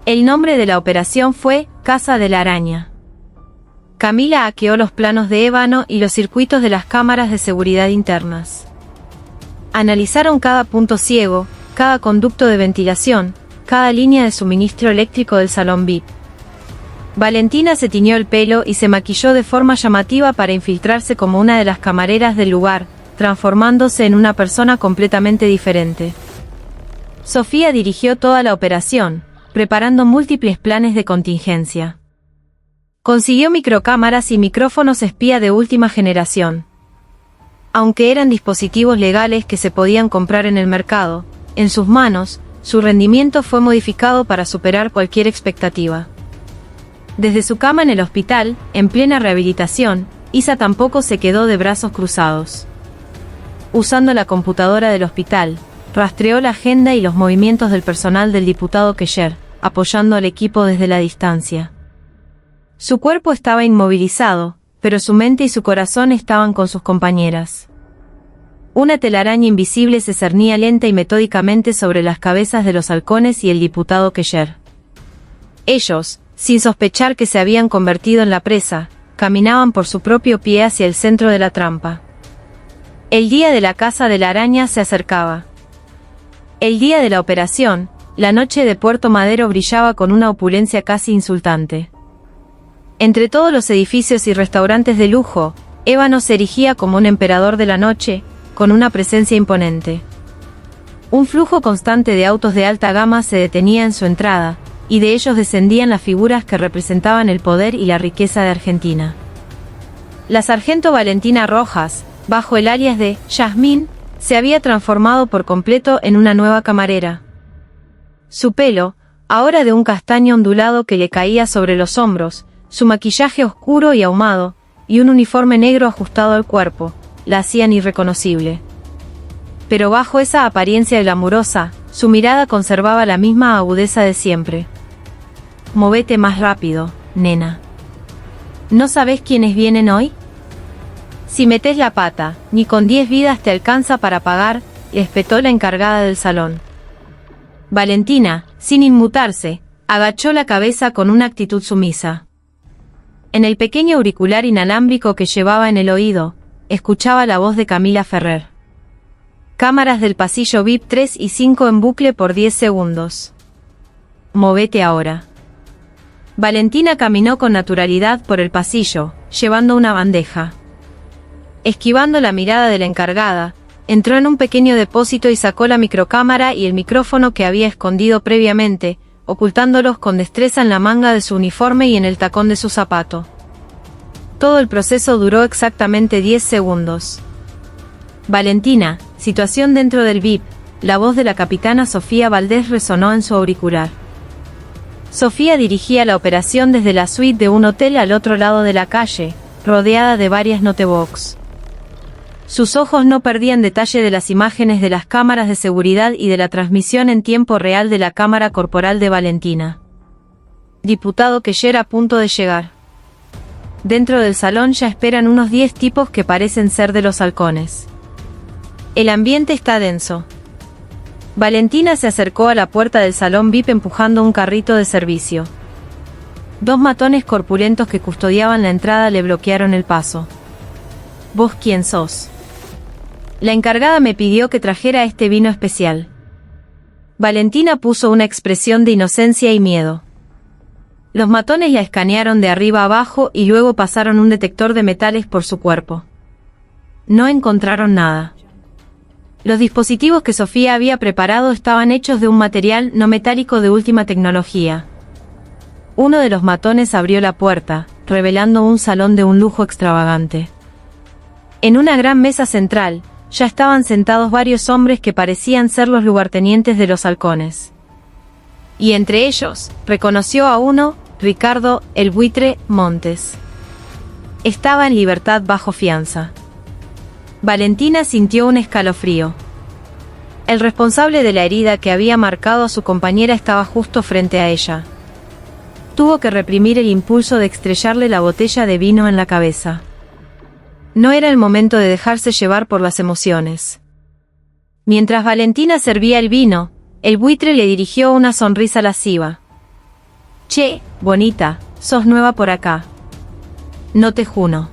El nombre de la operación fue Casa de la Araña. Camila hackeó los planos de Ébano y los circuitos de las cámaras de seguridad internas. Analizaron cada punto ciego, cada conducto de ventilación, cada línea de suministro eléctrico del salón VIP. Valentina se tiñó el pelo y se maquilló de forma llamativa para infiltrarse como una de las camareras del lugar, transformándose en una persona completamente diferente. Sofía dirigió toda la operación, preparando múltiples planes de contingencia. Consiguió microcámaras y micrófonos espía de última generación. Aunque eran dispositivos legales que se podían comprar en el mercado, en sus manos, su rendimiento fue modificado para superar cualquier expectativa. Desde su cama en el hospital, en plena rehabilitación, Isa tampoco se quedó de brazos cruzados. Usando la computadora del hospital, rastreó la agenda y los movimientos del personal del diputado Keller, apoyando al equipo desde la distancia. Su cuerpo estaba inmovilizado, pero su mente y su corazón estaban con sus compañeras. Una telaraña invisible se cernía lenta y metódicamente sobre las cabezas de los halcones y el diputado Keller. Ellos, sin sospechar que se habían convertido en la presa, caminaban por su propio pie hacia el centro de la trampa. El día de la Casa de la Araña se acercaba. El día de la operación, la noche de Puerto Madero brillaba con una opulencia casi insultante. Entre todos los edificios y restaurantes de lujo, Ébano se erigía como un emperador de la noche, con una presencia imponente. Un flujo constante de autos de alta gama se detenía en su entrada, y de ellos descendían las figuras que representaban el poder y la riqueza de Argentina. La sargento Valentina Rojas, bajo el alias de Yasmín, se había transformado por completo en una nueva camarera. Su pelo, ahora de un castaño ondulado que le caía sobre los hombros, su maquillaje oscuro y ahumado, y un uniforme negro ajustado al cuerpo, la hacían irreconocible. Pero bajo esa apariencia glamurosa, su mirada conservaba la misma agudeza de siempre. «Movete más rápido, nena. ¿No sabés quiénes vienen hoy? Si metés la pata, ni con 10 vidas te alcanza para pagar», le espetó la encargada del salón. Valentina, sin inmutarse, agachó la cabeza con una actitud sumisa. En el pequeño auricular inalámbrico que llevaba en el oído, escuchaba la voz de Camila Ferrer. Cámaras del pasillo VIP 3 y 5 en bucle por 10 segundos. «Movete ahora». Valentina caminó con naturalidad por el pasillo, llevando una bandeja. Esquivando la mirada de la encargada, entró en un pequeño depósito y sacó la microcámara y el micrófono que había escondido previamente, ocultándolos con destreza en la manga de su uniforme y en el tacón de su zapato. Todo el proceso duró exactamente 10 segundos. «Valentina, situación dentro del VIP», la voz de la capitana Sofía Valdés resonó en su auricular. Sofía dirigía la operación desde la suite de un hotel al otro lado de la calle, rodeada de varias notebox. Sus ojos no perdían detalle de las imágenes de las cámaras de seguridad y de la transmisión en tiempo real de la cámara corporal de Valentina. Diputado Keller a punto de llegar. Dentro del salón ya esperan unos 10 tipos que parecen ser de los halcones. El ambiente está denso. Valentina se acercó a la puerta del salón VIP empujando un carrito de servicio. 2 matones corpulentos que custodiaban la entrada le bloquearon el paso. ¿Vos quién sos? La encargada me pidió que trajera este vino especial. Valentina puso una expresión de inocencia y miedo. Los matones la escanearon de arriba a abajo y luego pasaron un detector de metales por su cuerpo. No encontraron nada. Los dispositivos que Sofía había preparado estaban hechos de un material no metálico de última tecnología. Uno de los matones abrió la puerta, revelando un salón de un lujo extravagante. En una gran mesa central, ya estaban sentados varios hombres que parecían ser los lugartenientes de los halcones. Y entre ellos, reconoció a uno, Ricardo, el buitre, Montes. Estaba en libertad bajo fianza. Valentina sintió un escalofrío. El responsable de la herida que había marcado a su compañera estaba justo frente a ella. Tuvo que reprimir el impulso de estrellarle la botella de vino en la cabeza. No era el momento de dejarse llevar por las emociones. Mientras Valentina servía el vino, el buitre le dirigió una sonrisa lasciva. «Che, bonita, sos nueva por acá. No te juno.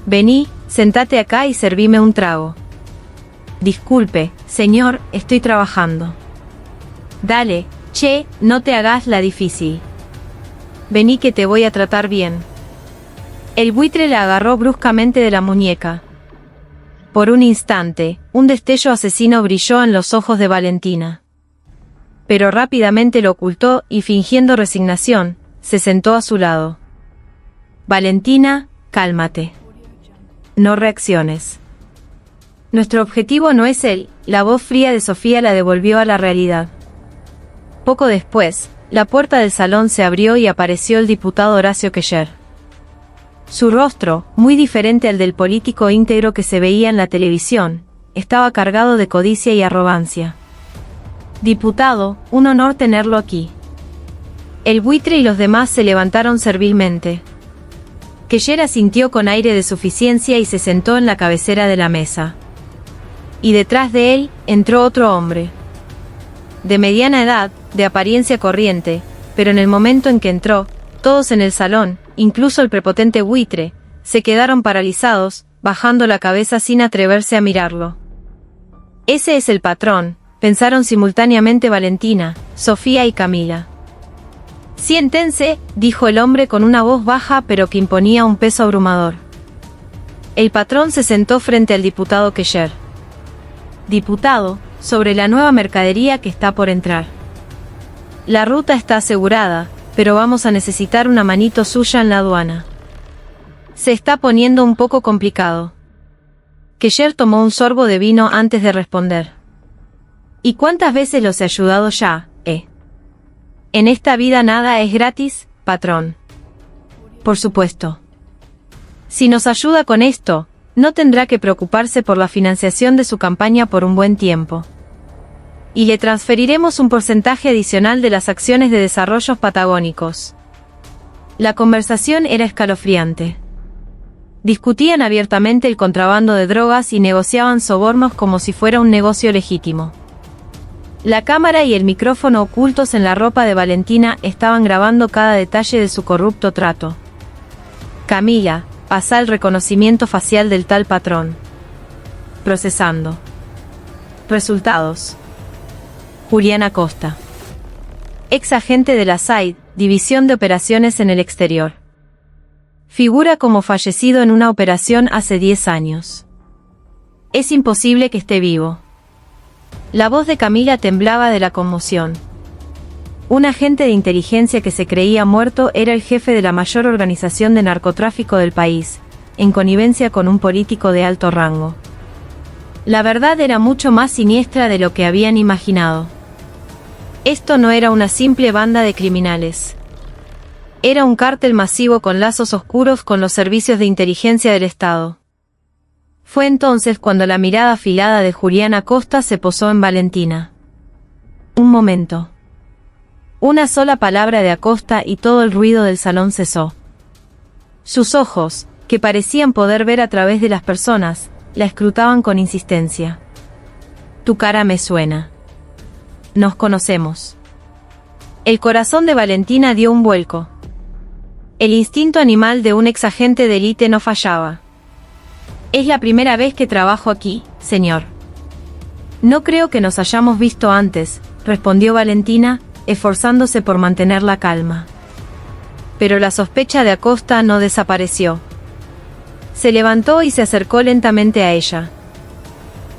Vení, sentate acá y servime un trago». «Disculpe, señor, estoy trabajando». «Dale, che, no te hagas la difícil. Vení que te voy a tratar bien». El buitre la agarró bruscamente de la muñeca. Por un instante, un destello asesino brilló en los ojos de Valentina. Pero rápidamente lo ocultó y fingiendo resignación, se sentó a su lado. «Valentina, cálmate. No reacciones. Nuestro objetivo no es él», la voz fría de Sofía la devolvió a la realidad. Poco después, la puerta del salón se abrió y apareció el diputado Horacio Keller. Su rostro, muy diferente al del político íntegro que se veía en la televisión, estaba cargado de codicia y arrogancia. «Diputado, un honor tenerlo aquí». El buitre y los demás se levantaron servilmente. Keller asintió con aire de suficiencia y se sentó en la cabecera de la mesa. Y detrás de él, entró otro hombre. De mediana edad, de apariencia corriente, pero en el momento en que entró, todos en el salón, incluso el prepotente buitre, se quedaron paralizados, bajando la cabeza sin atreverse a mirarlo. «Ese es el patrón», pensaron simultáneamente Valentina, Sofía y Camila. «Siéntense», dijo el hombre con una voz baja pero que imponía un peso abrumador. El patrón se sentó frente al diputado Keller. «Diputado, sobre la nueva mercadería que está por entrar. La ruta está asegurada, pero vamos a necesitar una manito suya en la aduana. Se está poniendo un poco complicado». Keller tomó un sorbo de vino antes de responder. «¿Y cuántas veces los he ayudado ya, En esta vida nada es gratis, patrón». «Por supuesto. Si nos ayuda con esto, no tendrá que preocuparse por la financiación de su campaña por un buen tiempo. Y le transferiremos un porcentaje adicional de las acciones de Desarrollos Patagónicos». La conversación era escalofriante. Discutían abiertamente el contrabando de drogas y negociaban sobornos como si fuera un negocio legítimo. La cámara y el micrófono ocultos en la ropa de Valentina estaban grabando cada detalle de su corrupto trato. «Camila, pasá el reconocimiento facial del tal patrón». «Procesando». «Resultados». Julián Acosta. Ex agente de la SAID, División de Operaciones en el Exterior. Figura como fallecido en una operación hace 10 años. Es imposible que esté vivo. La voz de Camila temblaba de la conmoción. Un agente de inteligencia que se creía muerto era el jefe de la mayor organización de narcotráfico del país, en connivencia con un político de alto rango. La verdad era mucho más siniestra de lo que habían imaginado. Esto no era una simple banda de criminales. Era un cártel masivo con lazos oscuros con los servicios de inteligencia del Estado. Fue entonces cuando la mirada afilada de Julián Acosta se posó en Valentina. Un momento. Una sola palabra de Acosta y todo el ruido del salón cesó. Sus ojos, que parecían poder ver a través de las personas, la escrutaban con insistencia. «Tu cara me suena. Nos conocemos». El corazón de Valentina dio un vuelco. El instinto animal de un exagente de élite no fallaba. Es la primera vez que trabajo aquí, señor. No creo que nos hayamos visto antes, respondió Valentina, esforzándose por mantener la calma. Pero la sospecha de Acosta no desapareció. Se levantó y se acercó lentamente a ella.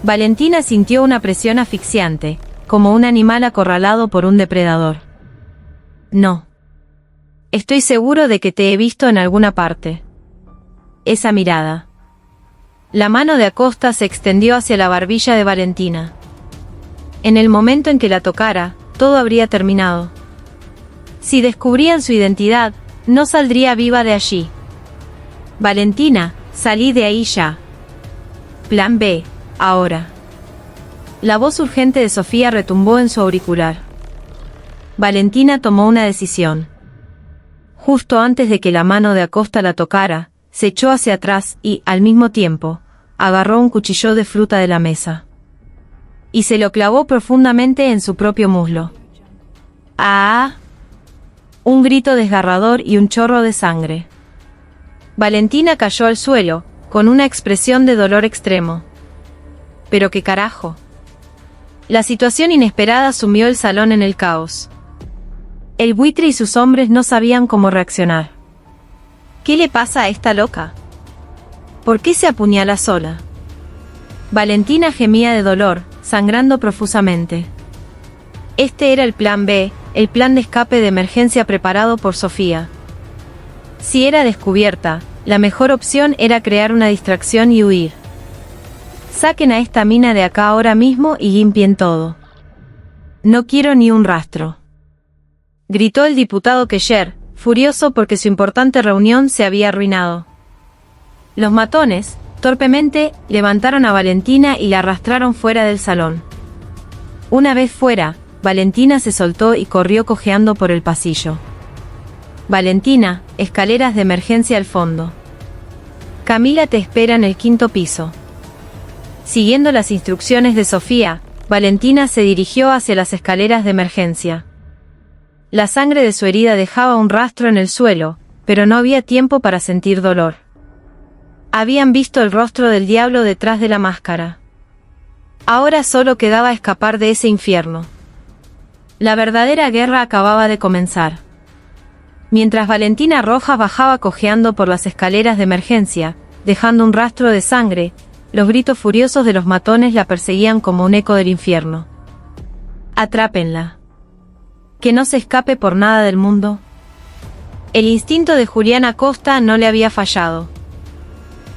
Valentina sintió una presión asfixiante, como un animal acorralado por un depredador. No. Estoy seguro de que te he visto en alguna parte. Esa mirada. La mano de Acosta se extendió hacia la barbilla de Valentina. En el momento en que la tocara, todo habría terminado. Si descubrían su identidad, no saldría viva de allí. Valentina, salí de ahí ya. Plan B, ahora. La voz urgente de Sofía retumbó en su auricular. Valentina tomó una decisión. Justo antes de que la mano de Acosta la tocara, se echó hacia atrás y, al mismo tiempo, agarró un cuchillo de fruta de la mesa. Y se lo clavó profundamente en su propio muslo. ¡Ah! Un grito desgarrador y un chorro de sangre. Valentina cayó al suelo, con una expresión de dolor extremo. ¿Pero qué carajo? La situación inesperada sumió el salón en el caos. El buitre y sus hombres no sabían cómo reaccionar. ¿Qué le pasa a esta loca? ¿Por qué se apuñala sola? Valentina gemía de dolor, sangrando profusamente. Este era el plan B, el plan de escape de emergencia preparado por Sofía. Si era descubierta, la mejor opción era crear una distracción y huir. Saquen a esta mina de acá ahora mismo y limpien todo. No quiero ni un rastro. Gritó el diputado Keller, furioso porque su importante reunión se había arruinado. Los matones, torpemente, levantaron a Valentina y la arrastraron fuera del salón. Una vez fuera, Valentina se soltó y corrió cojeando por el pasillo. Valentina, escaleras de emergencia al fondo. Camila te espera en el 5º piso. Siguiendo las instrucciones de Sofía, Valentina se dirigió hacia las escaleras de emergencia. La sangre de su herida dejaba un rastro en el suelo, pero no había tiempo para sentir dolor. Habían visto el rostro del diablo detrás de la máscara. Ahora solo quedaba escapar de ese infierno. La verdadera guerra acababa de comenzar. Mientras Valentina Rojas bajaba cojeando por las escaleras de emergencia, dejando un rastro de sangre, los gritos furiosos de los matones la perseguían como un eco del infierno. Atrápenla. Que no se escape por nada del mundo. El instinto de Julián Acosta no le había fallado.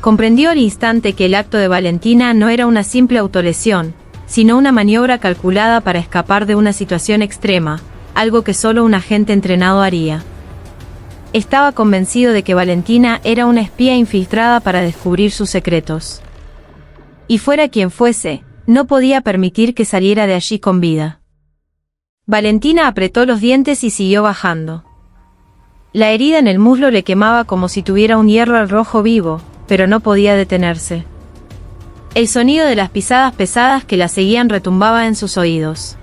Comprendió al instante que el acto de Valentina no era una simple autolesión, sino una maniobra calculada para escapar de una situación extrema, algo que solo un agente entrenado haría. Estaba convencido de que Valentina era una espía infiltrada para descubrir sus secretos. Y fuera quien fuese, no podía permitir que saliera de allí con vida. Valentina apretó los dientes y siguió bajando. La herida en el muslo le quemaba como si tuviera un hierro al rojo vivo, pero no podía detenerse. El sonido de las pisadas pesadas que la seguían retumbaba en sus oídos.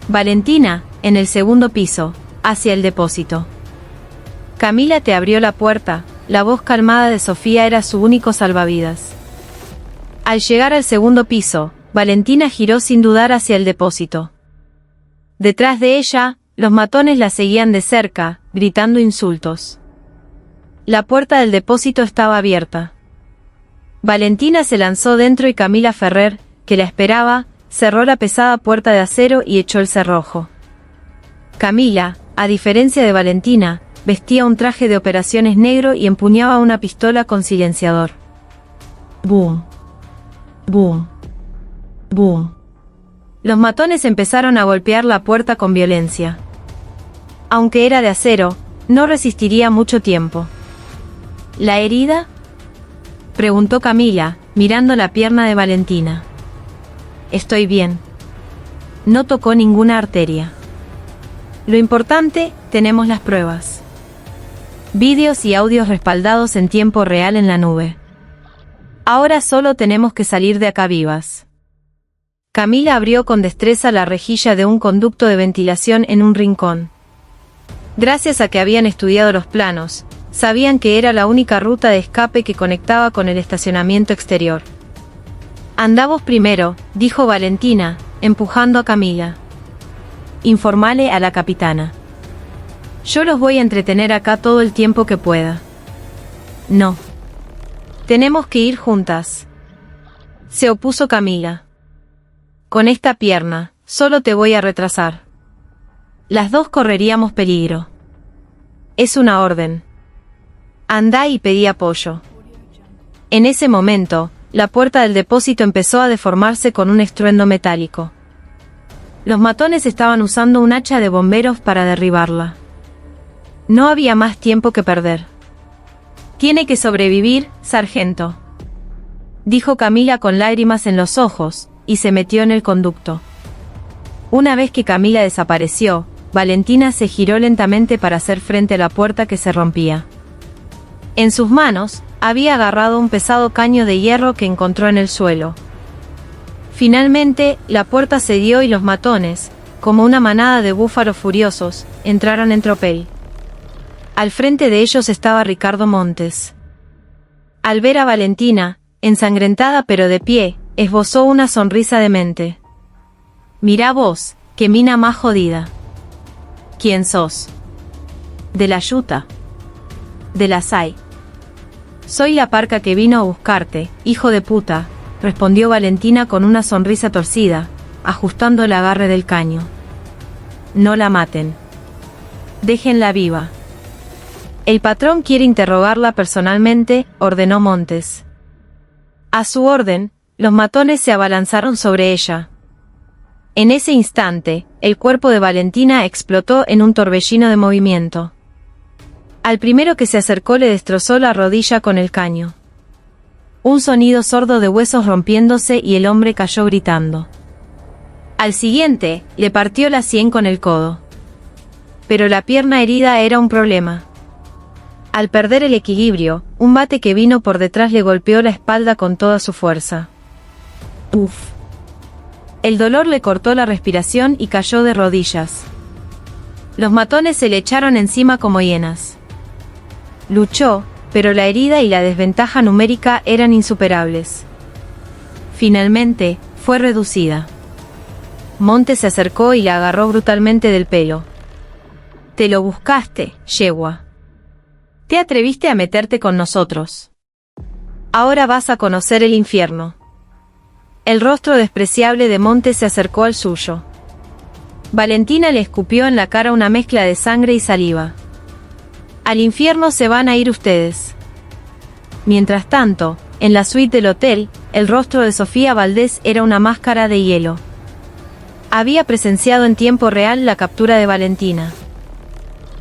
Valentina, en el 2º piso, hacia el depósito. Camila te abrió la puerta, la voz calmada de Sofía era su único salvavidas. Al llegar al 2º piso, Valentina giró sin dudar hacia el depósito. Detrás de ella, los matones la seguían de cerca, gritando insultos. La puerta del depósito estaba abierta. Valentina se lanzó dentro y Camila Ferrer, que la esperaba, cerró la pesada puerta de acero y echó el cerrojo. Camila, a diferencia de Valentina, vestía un traje de operaciones negro y empuñaba una pistola con silenciador. ¡Bum! ¡Bum! ¡Bum! Los matones empezaron a golpear la puerta con violencia. Aunque era de acero, no resistiría mucho tiempo. ¿La herida?, preguntó Camila, mirando la pierna de Valentina. Estoy bien. No tocó ninguna arteria. Lo importante, tenemos las pruebas. Vídeos y audios respaldados en tiempo real en la nube. Ahora solo tenemos que salir de acá vivas. Camila abrió con destreza la rejilla de un conducto de ventilación en un rincón. Gracias a que habían estudiado los planos, sabían que era la única ruta de escape que conectaba con el estacionamiento exterior. «Andá vos primero», dijo Valentina, empujando a Camila. «Informale a la capitana. Yo los voy a entretener acá todo el tiempo que pueda». «No. Tenemos que ir juntas», se opuso Camila. «Con esta pierna, solo te voy a retrasar. Las dos correríamos peligro. Es una orden. Andá y pedí apoyo». En ese momento, la puerta del depósito empezó a deformarse con un estruendo metálico. Los matones estaban usando un hacha de bomberos para derribarla. No había más tiempo que perder. «Tiene que sobrevivir, sargento», dijo Camila con lágrimas en los ojos, y se metió en el conducto. Una vez que Camila desapareció, Valentina se giró lentamente para hacer frente a la puerta que se rompía. En sus manos, había agarrado un pesado caño de hierro que encontró en el suelo. Finalmente, la puerta cedió y los matones, como una manada de búfalos furiosos, entraron en tropel. Al frente de ellos estaba Ricardo Montes. Al ver a Valentina, ensangrentada pero de pie, esbozó una sonrisa demente. «Mirá vos, qué mina más jodida». «¿Quién sos?» «De la Yuta». «De la SAI». «Soy la parca que vino a buscarte, hijo de puta», respondió Valentina con una sonrisa torcida, ajustando el agarre del caño. «No la maten. Déjenla viva». «El patrón quiere interrogarla personalmente», ordenó Montes. A su orden, los matones se abalanzaron sobre ella. En ese instante, el cuerpo de Valentina explotó en un torbellino de movimiento. Al primero que se acercó le destrozó la rodilla con el caño. Un sonido sordo de huesos rompiéndose y el hombre cayó gritando. Al siguiente, le partió la sien con el codo. Pero la pierna herida era un problema. Al perder el equilibrio, un bate que vino por detrás le golpeó la espalda con toda su fuerza. ¡Uf! El dolor le cortó la respiración y cayó de rodillas. Los matones se le echaron encima como hienas. Luchó, pero la herida y la desventaja numérica eran insuperables. Finalmente, fue reducida. Montes se acercó y la agarró brutalmente del pelo. «Te lo buscaste, yegua. Te atreviste a meterte con nosotros. Ahora vas a conocer el infierno». El rostro despreciable de Montes se acercó al suyo. Valentina le escupió en la cara una mezcla de sangre y saliva. «Al infierno se van a ir ustedes». Mientras tanto, en la suite del hotel, el rostro de Sofía Valdés era una máscara de hielo. Había presenciado en tiempo real la captura de Valentina.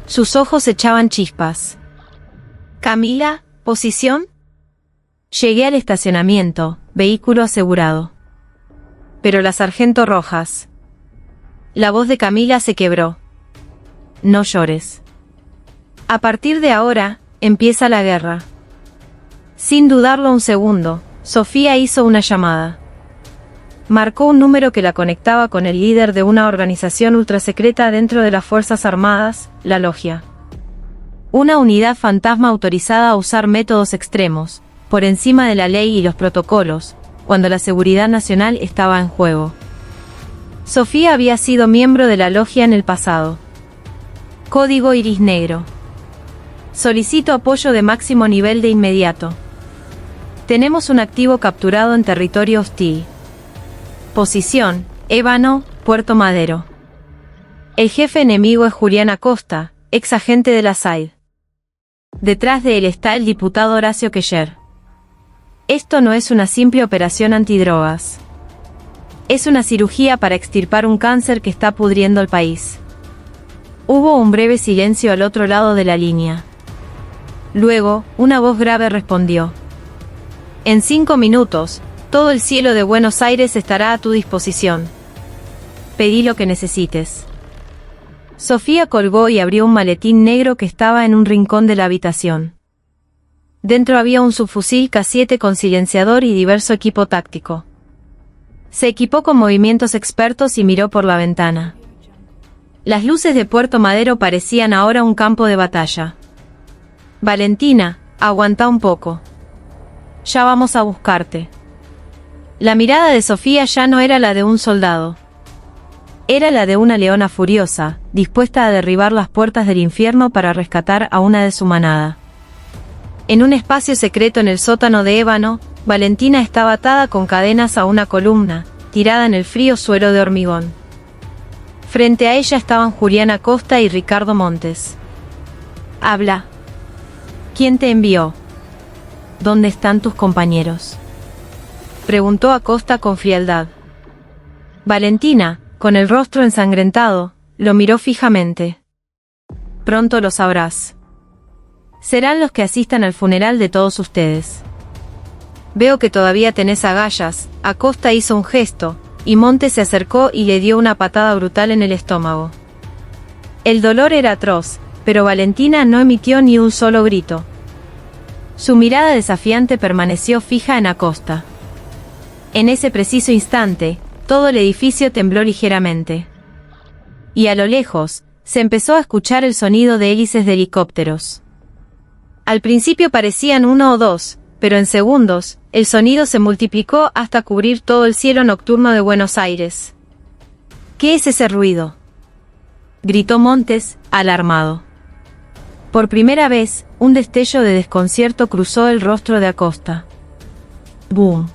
Sus ojos echaban chispas. «Camila, ¿posición?» Llegué al estacionamiento, vehículo asegurado. «Pero la sargento Rojas». La voz de Camila se quebró. «No llores. A partir de ahora, empieza la guerra». Sin dudarlo un segundo, Sofía hizo una llamada. Marcó un número que la conectaba con el líder de una organización ultrasecreta dentro de las Fuerzas Armadas, la Logia. Una unidad fantasma autorizada a usar métodos extremos, por encima de la ley y los protocolos, cuando la seguridad nacional estaba en juego. Sofía había sido miembro de la Logia en el pasado. Código Iris Negro. Solicito apoyo de máximo nivel de inmediato. Tenemos un activo capturado en territorio hostil. Posición: Ébano, Puerto Madero. El jefe enemigo es Julián Acosta, ex agente de la SAID. Detrás de él está el diputado Horacio Keller. Esto no es una simple operación antidrogas. Es una cirugía para extirpar un cáncer que está pudriendo el país. Hubo un breve silencio al otro lado de la línea. Luego, una voz grave respondió. En 5 minutos, todo el cielo de Buenos Aires estará a tu disposición. Pedí lo que necesites. Sofía colgó y abrió un maletín negro que estaba en un rincón de la habitación. Dentro había un subfusil K7 con silenciador y diverso equipo táctico. Se equipó con movimientos expertos y miró por la ventana. Las luces de Puerto Madero parecían ahora un campo de batalla. Valentina, aguanta un poco. Ya vamos a buscarte. La mirada de Sofía ya no era la de un soldado. Era la de una leona furiosa, dispuesta a derribar las puertas del infierno para rescatar a una de su manada. En un espacio secreto en el sótano de ébano, Valentina estaba atada con cadenas a una columna, tirada en el frío suelo de hormigón. Frente a ella estaban Julián Acosta y Ricardo Montes. Habla. ¿Quién te envió? ¿Dónde están tus compañeros? Preguntó Acosta con frialdad. Valentina, con el rostro ensangrentado, lo miró fijamente. Pronto lo sabrás. Serán los que asistan al funeral de todos ustedes. Veo que todavía tenés agallas. Acosta hizo un gesto, y Montes se acercó y le dio una patada brutal en el estómago. El dolor era atroz, pero Valentina no emitió ni un solo grito. Su mirada desafiante permaneció fija en Acosta. En ese preciso instante, todo el edificio tembló ligeramente. Y a lo lejos, se empezó a escuchar el sonido de hélices de helicópteros. Al principio parecían uno o dos, pero en segundos, el sonido se multiplicó hasta cubrir todo el cielo nocturno de Buenos Aires. ¿Qué es ese ruido?, gritó Montes, alarmado. Por primera vez, un destello de desconcierto cruzó el rostro de Acosta. ¡Bum!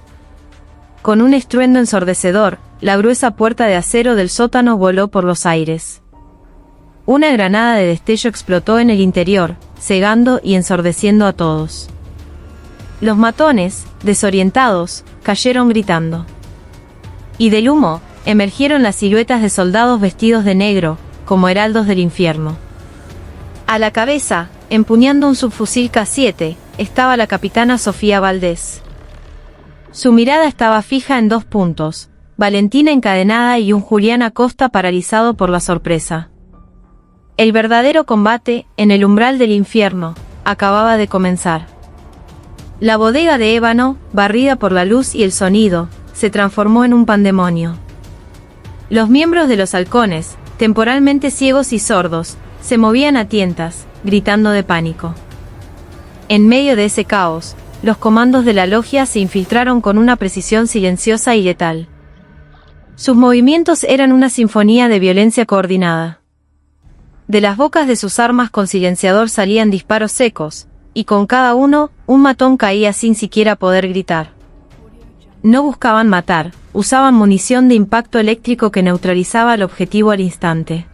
Con un estruendo ensordecedor, la gruesa puerta de acero del sótano voló por los aires. Una granada de destello explotó en el interior, cegando y ensordeciendo a todos. Los matones, desorientados, cayeron gritando. Y del humo, emergieron las siluetas de soldados vestidos de negro, como heraldos del infierno. A la cabeza, empuñando un subfusil K7, estaba la capitana Sofía Valdés. Su mirada estaba fija en dos puntos, Valentina encadenada y un Julián Acosta paralizado por la sorpresa. El verdadero combate, en el umbral del infierno, acababa de comenzar. La bodega de ébano, barrida por la luz y el sonido, se transformó en un pandemonio. Los miembros de los halcones, temporalmente ciegos y sordos, se movían a tientas, gritando de pánico. En medio de ese caos, los comandos de la logia se infiltraron con una precisión silenciosa y letal. Sus movimientos eran una sinfonía de violencia coordinada. De las bocas de sus armas con silenciador salían disparos secos, y con cada uno, un matón caía sin siquiera poder gritar. No buscaban matar, usaban munición de impacto eléctrico que neutralizaba al objetivo al instante.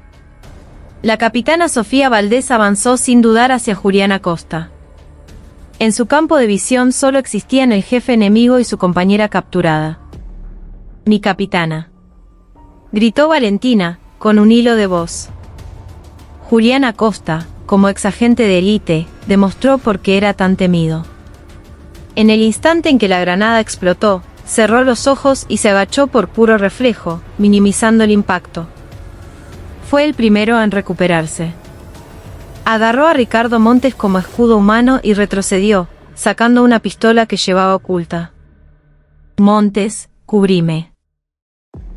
La capitana Sofía Valdés avanzó sin dudar hacia Julián Acosta. En su campo de visión solo existían el jefe enemigo y su compañera capturada. «Mi capitana», gritó Valentina, con un hilo de voz. Julián Acosta, como exagente de élite, demostró por qué era tan temido. En el instante en que la granada explotó, cerró los ojos y se agachó por puro reflejo, minimizando el impacto. Fue el primero en recuperarse. Agarró a Ricardo Montes como escudo humano y retrocedió, sacando una pistola que llevaba oculta. «Montes, cubrime»,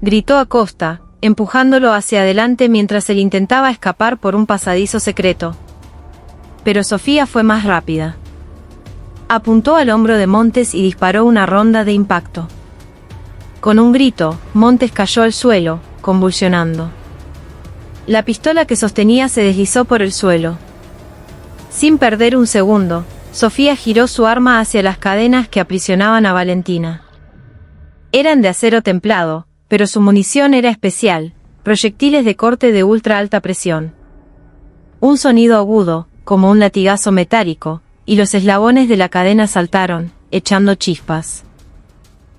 gritó Acosta, empujándolo hacia adelante mientras él intentaba escapar por un pasadizo secreto. Pero Sofía fue más rápida. Apuntó al hombro de Montes y disparó una ronda de impacto. Con un grito, Montes cayó al suelo, convulsionando. La pistola que sostenía se deslizó por el suelo. Sin perder un segundo, Sofía giró su arma hacia las cadenas que aprisionaban a Valentina. Eran de acero templado, pero su munición era especial, proyectiles de corte de ultra alta presión. Un sonido agudo, como un latigazo metálico, y los eslabones de la cadena saltaron, echando chispas.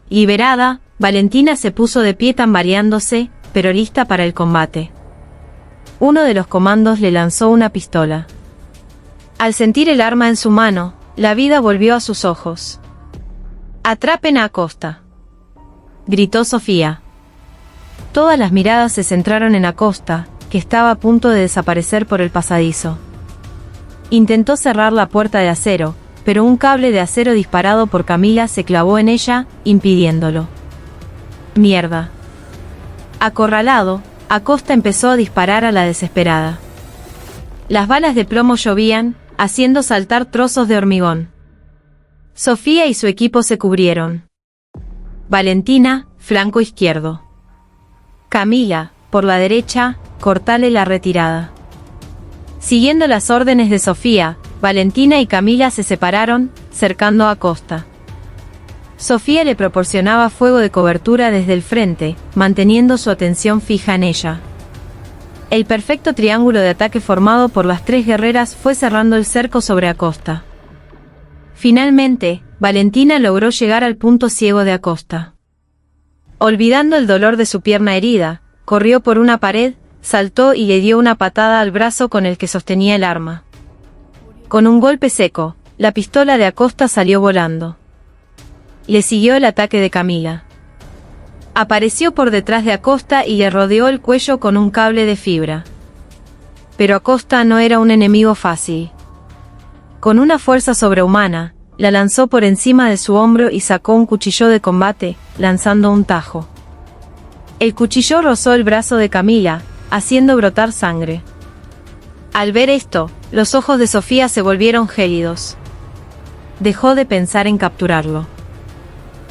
Liberada, Valentina se puso de pie tambaleándose, pero lista para el combate. Uno de los comandos le lanzó una pistola. Al sentir el arma en su mano, la vida volvió a sus ojos. «Atrapen a Acosta», gritó Sofía. Todas las miradas se centraron en Acosta, que estaba a punto de desaparecer por el pasadizo. Intentó cerrar la puerta de acero, pero un cable de acero disparado por Camila se clavó en ella, impidiéndolo. «Mierda». Acorralado, Acosta empezó a disparar a la desesperada. Las balas de plomo llovían, haciendo saltar trozos de hormigón. Sofía y su equipo se cubrieron. Valentina, flanco izquierdo. Camila, por la derecha, cortale la retirada. Siguiendo las órdenes de Sofía, Valentina y Camila se separaron, cercando a Acosta. Sofía le proporcionaba fuego de cobertura desde el frente, manteniendo su atención fija en ella. El perfecto triángulo de ataque formado por las tres guerreras fue cerrando el cerco sobre Acosta. Finalmente, Valentina logró llegar al punto ciego de Acosta. Olvidando el dolor de su pierna herida, corrió por una pared, saltó y le dio una patada al brazo con el que sostenía el arma. Con un golpe seco, la pistola de Acosta salió volando. Le siguió el ataque de Camila. Apareció por detrás de Acosta y le rodeó el cuello con un cable de fibra. Pero Acosta no era un enemigo fácil. Con una fuerza sobrehumana, la lanzó por encima de su hombro y sacó un cuchillo de combate, lanzando un tajo. El cuchillo rozó el brazo de Camila, haciendo brotar sangre. Al ver esto, los ojos de Sofía se volvieron gélidos. Dejó de pensar en capturarlo.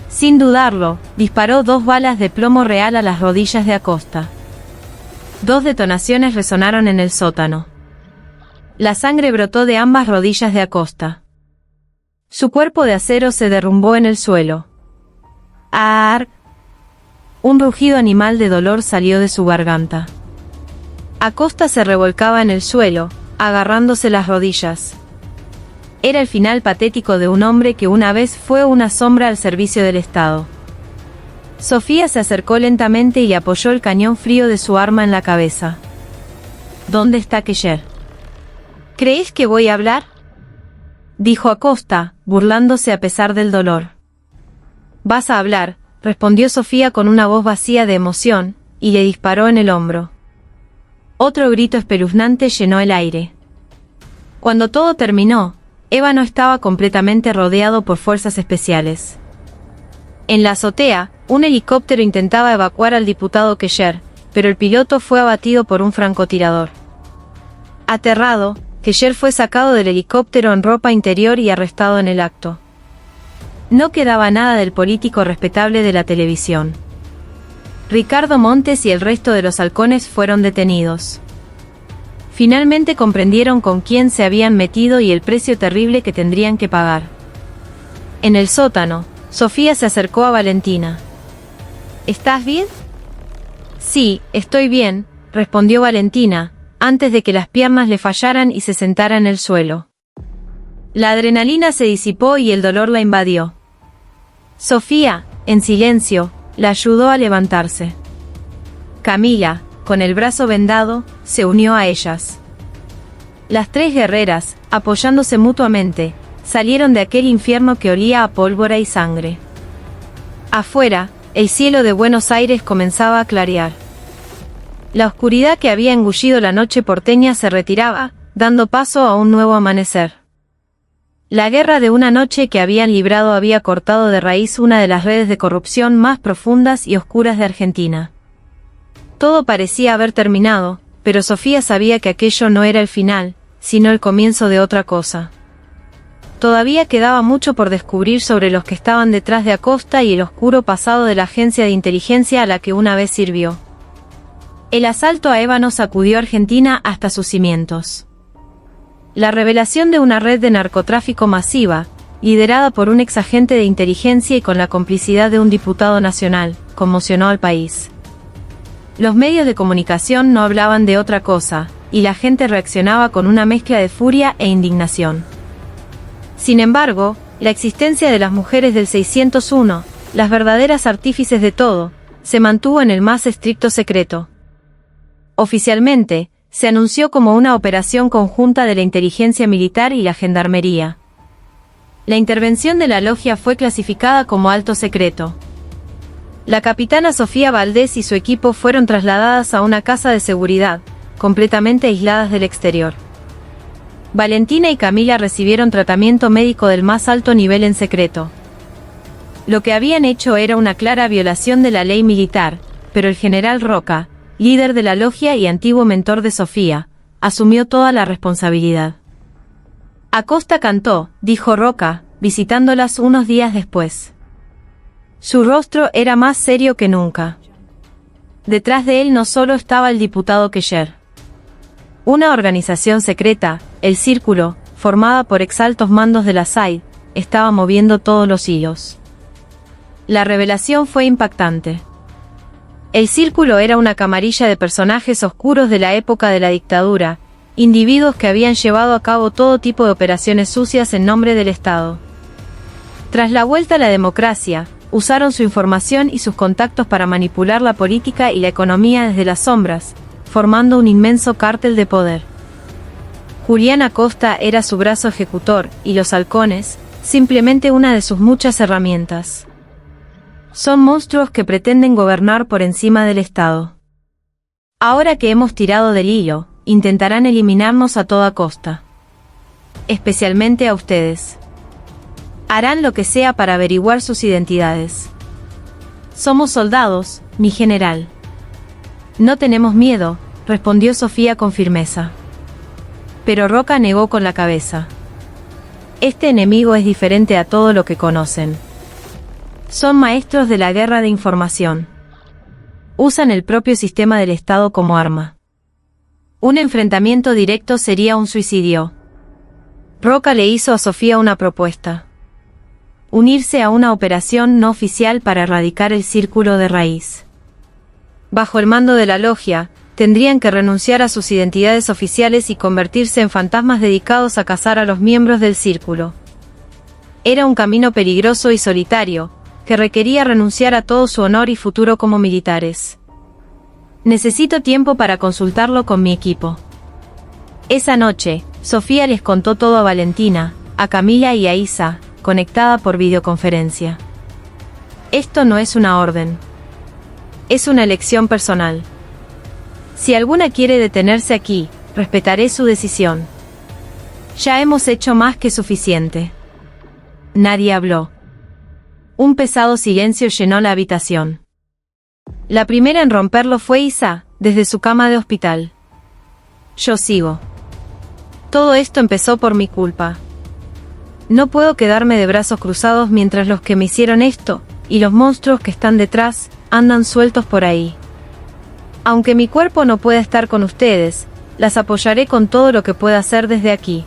Sin dudarlo, disparó 2 balas de plomo real a las rodillas de Acosta. 2 detonaciones resonaron en el sótano. La sangre brotó de ambas rodillas de Acosta. Su cuerpo de acero se derrumbó en el suelo. ¡Arr! Un rugido animal de dolor salió de su garganta. Acosta se revolcaba en el suelo, agarrándose las rodillas. Era el final patético de un hombre que una vez fue una sombra al servicio del Estado. Sofía se acercó lentamente y apoyó el cañón frío de su arma en la cabeza. ¿Dónde está Keller? ¿Crees que voy a hablar?, dijo Acosta, burlándose a pesar del dolor. Vas a hablar, respondió Sofía con una voz vacía de emoción, y le disparó en el hombro. Otro grito espeluznante llenó el aire. Cuando todo terminó, Ébano estaba completamente rodeado por fuerzas especiales. En la azotea, un helicóptero intentaba evacuar al diputado Keller, pero el piloto fue abatido por un francotirador. Aterrado, Keller fue sacado del helicóptero en ropa interior y arrestado en el acto. No quedaba nada del político respetable de la televisión. Ricardo Montes y el resto de los halcones fueron detenidos. Finalmente comprendieron con quién se habían metido y el precio terrible que tendrían que pagar. En el sótano, Sofía se acercó a Valentina. ¿Estás bien? Sí, estoy bien, respondió Valentina, antes de que las piernas le fallaran y se sentara en el suelo. La adrenalina se disipó y el dolor la invadió. Sofía, en silencio, la ayudó a levantarse. Camila, con el brazo vendado, se unió a ellas. Las tres guerreras, apoyándose mutuamente, salieron de aquel infierno que olía a pólvora y sangre. Afuera, el cielo de Buenos Aires comenzaba a clarear. La oscuridad que había engullido la noche porteña se retiraba, dando paso a un nuevo amanecer. La guerra de una noche que habían librado había cortado de raíz una de las redes de corrupción más profundas y oscuras de Argentina. Todo parecía haber terminado, pero Sofía sabía que aquello no era el final, sino el comienzo de otra cosa. Todavía quedaba mucho por descubrir sobre los que estaban detrás de Acosta y el oscuro pasado de la agencia de inteligencia a la que una vez sirvió. El asalto a Ébano sacudió a Argentina hasta sus cimientos. La revelación de una red de narcotráfico masiva, liderada por un exagente de inteligencia y con la complicidad de un diputado nacional, conmocionó al país. Los medios de comunicación no hablaban de otra cosa, y la gente reaccionaba con una mezcla de furia e indignación. Sin embargo, la existencia de las mujeres del 601, las verdaderas artífices de todo, se mantuvo en el más estricto secreto. Oficialmente, se anunció como una operación conjunta de la inteligencia militar y la gendarmería. La intervención de la logia fue clasificada como alto secreto. La capitana Sofía Valdés y su equipo fueron trasladadas a una casa de seguridad, completamente aisladas del exterior. Valentina y Camila recibieron tratamiento médico del más alto nivel en secreto. Lo que habían hecho era una clara violación de la ley militar, pero el general Roca, líder de la logia y antiguo mentor de Sofía, asumió toda la responsabilidad. Acosta cantó, dijo Roca, visitándolas unos días después. Su rostro era más serio que nunca. Detrás de él no solo estaba el diputado Keller. Una organización secreta, el Círculo, formada por exaltos mandos de la SAID, estaba moviendo todos los hilos. La revelación fue impactante. El Círculo era una camarilla de personajes oscuros de la época de la dictadura, individuos que habían llevado a cabo todo tipo de operaciones sucias en nombre del Estado. Tras la vuelta a la democracia, usaron su información y sus contactos para manipular la política y la economía desde las sombras, formando un inmenso cártel de poder. Julián Acosta era su brazo ejecutor, y los halcones, simplemente una de sus muchas herramientas. Son monstruos que pretenden gobernar por encima del Estado. Ahora que hemos tirado del hilo, intentarán eliminarnos a toda costa. Especialmente a ustedes. Harán lo que sea para averiguar sus identidades. Somos soldados, mi general. No tenemos miedo, respondió Sofía con firmeza. Pero Roca negó con la cabeza. Este enemigo es diferente a todo lo que conocen. Son maestros de la guerra de información. Usan el propio sistema del Estado como arma. Un enfrentamiento directo sería un suicidio. Roca le hizo a Sofía una propuesta. Unirse a una operación no oficial para erradicar el Círculo de raíz. Bajo el mando de la logia, tendrían que renunciar a sus identidades oficiales y convertirse en fantasmas dedicados a cazar a los miembros del Círculo. Era un camino peligroso y solitario, que requería renunciar a todo su honor y futuro como militares. Necesito tiempo para consultarlo con mi equipo. Esa noche, Sofía les contó todo a Valentina, a Camila y a Isa, conectada por videoconferencia. Esto no es una orden. Es una elección personal. Si alguna quiere detenerse aquí, respetaré su decisión. Ya hemos hecho más que suficiente. Nadie habló. Un pesado silencio llenó la habitación. La primera en romperlo fue Isa, desde su cama de hospital. Yo sigo. Todo esto empezó por mi culpa. No puedo quedarme de brazos cruzados mientras los que me hicieron esto, y los monstruos que están detrás, andan sueltos por ahí. Aunque mi cuerpo no pueda estar con ustedes, las apoyaré con todo lo que pueda hacer desde aquí.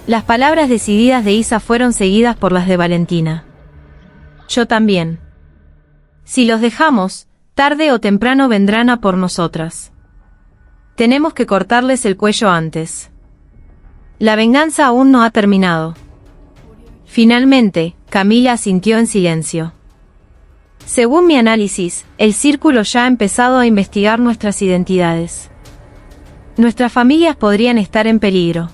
Las palabras decididas de Isa fueron seguidas por las de Valentina. Yo también. Si los dejamos, tarde o temprano vendrán a por nosotras. Tenemos que cortarles el cuello antes. La venganza aún no ha terminado. Finalmente, Camila asintió en silencio. Según mi análisis, el Círculo ya ha empezado a investigar nuestras identidades. Nuestras familias podrían estar en peligro.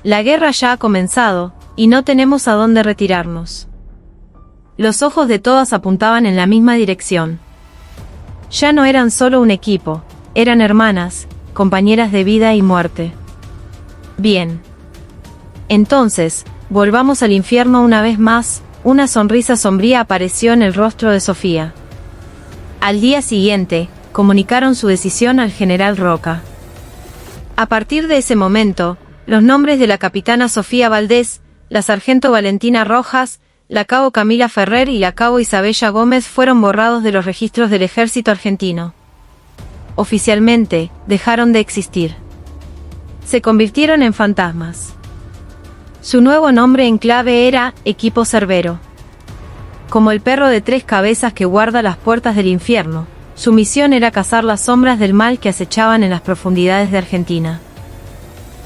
La guerra ya ha comenzado, y no tenemos a dónde retirarnos. Los ojos de todas apuntaban en la misma dirección. Ya no eran solo un equipo, eran hermanas, compañeras de vida y muerte. Bien. Entonces, volvamos al infierno una vez más. Una sonrisa sombría apareció en el rostro de Sofía. Al día siguiente, comunicaron su decisión al general Roca. A partir de ese momento, los nombres de la capitana Sofía Valdés, la sargento Valentina Rojas, la cabo Camila Ferrer y la cabo Isabella Gómez fueron borrados de los registros del ejército argentino. Oficialmente, dejaron de existir. Se convirtieron en fantasmas. Su nuevo nombre en clave era Equipo Cerbero. Como el perro de tres cabezas que guarda las puertas del infierno, su misión era cazar las sombras del mal que acechaban en las profundidades de Argentina.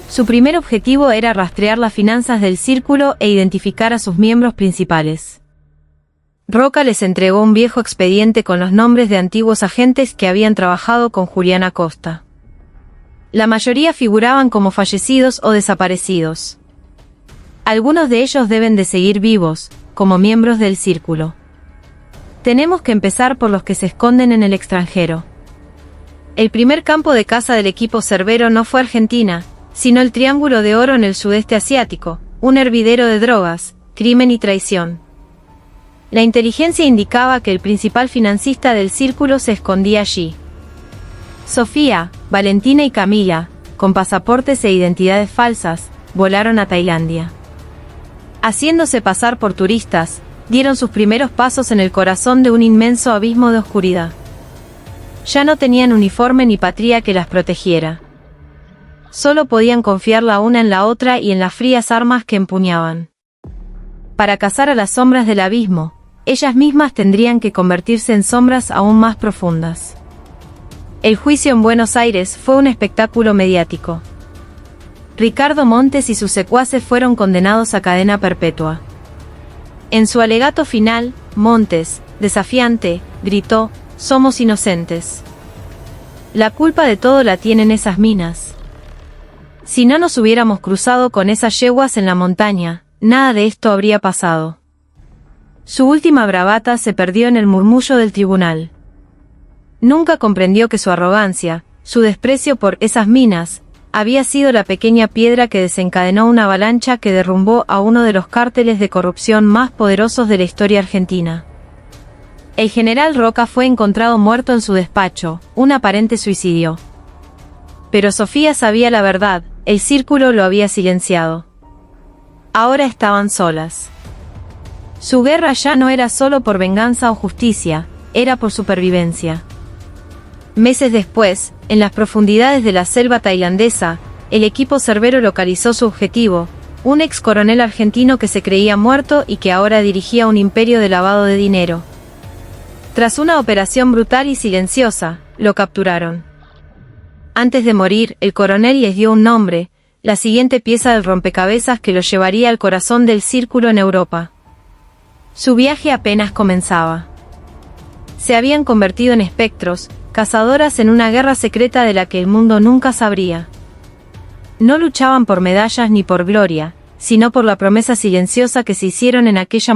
Su primer objetivo era rastrear las finanzas del Círculo e identificar a sus miembros principales. Roca les entregó un viejo expediente con los nombres de antiguos agentes que habían trabajado con Julián Acosta. La mayoría figuraban como fallecidos o desaparecidos. Algunos de ellos deben de seguir vivos, como miembros del Círculo. Tenemos que empezar por los que se esconden en el extranjero. El primer campo de caza del equipo Cerbero no fue Argentina, sino el Triángulo de Oro en el sudeste asiático, un hervidero de drogas, crimen y traición. La inteligencia indicaba que el principal financista del Círculo se escondía allí. Sofía, Valentina y Camila, con pasaportes e identidades falsas, volaron a Tailandia. Haciéndose pasar por turistas, dieron sus primeros pasos en el corazón de un inmenso abismo de oscuridad. Ya no tenían uniforme ni patria que las protegiera. Solo podían confiar la una en la otra y en las frías armas que empuñaban. Para cazar a las sombras del abismo, ellas mismas tendrían que convertirse en sombras aún más profundas. El juicio en Buenos Aires fue un espectáculo mediático. Ricardo Montes y sus secuaces fueron condenados a cadena perpetua. En su alegato final, Montes, desafiante, gritó: «Somos inocentes. La culpa de todo la tienen esas minas. Si no nos hubiéramos cruzado con esas yeguas en la montaña, nada de esto habría pasado». Su última bravata se perdió en el murmullo del tribunal. Nunca comprendió que su arrogancia, su desprecio por esas minas, había sido la pequeña piedra que desencadenó una avalancha que derrumbó a uno de los cárteles de corrupción más poderosos de la historia argentina. El general Roca fue encontrado muerto en su despacho, un aparente suicidio. Pero Sofía sabía la verdad, el círculo lo había silenciado. Ahora estaban solas. Su guerra ya no era solo por venganza o justicia, era por supervivencia. Meses después, en las profundidades de la selva tailandesa, el equipo Cerbero localizó su objetivo, un ex coronel argentino que se creía muerto y que ahora dirigía un imperio de lavado de dinero. Tras una operación brutal y silenciosa, lo capturaron. Antes de morir, el coronel les dio un nombre, la siguiente pieza del rompecabezas que lo llevaría al corazón del círculo en Europa. Su viaje apenas comenzaba. Se habían convertido en espectros, cazadoras en una guerra secreta de la que el mundo nunca sabría. No luchaban por medallas ni por gloria, sino por la promesa silenciosa que se hicieron en aquella montaña.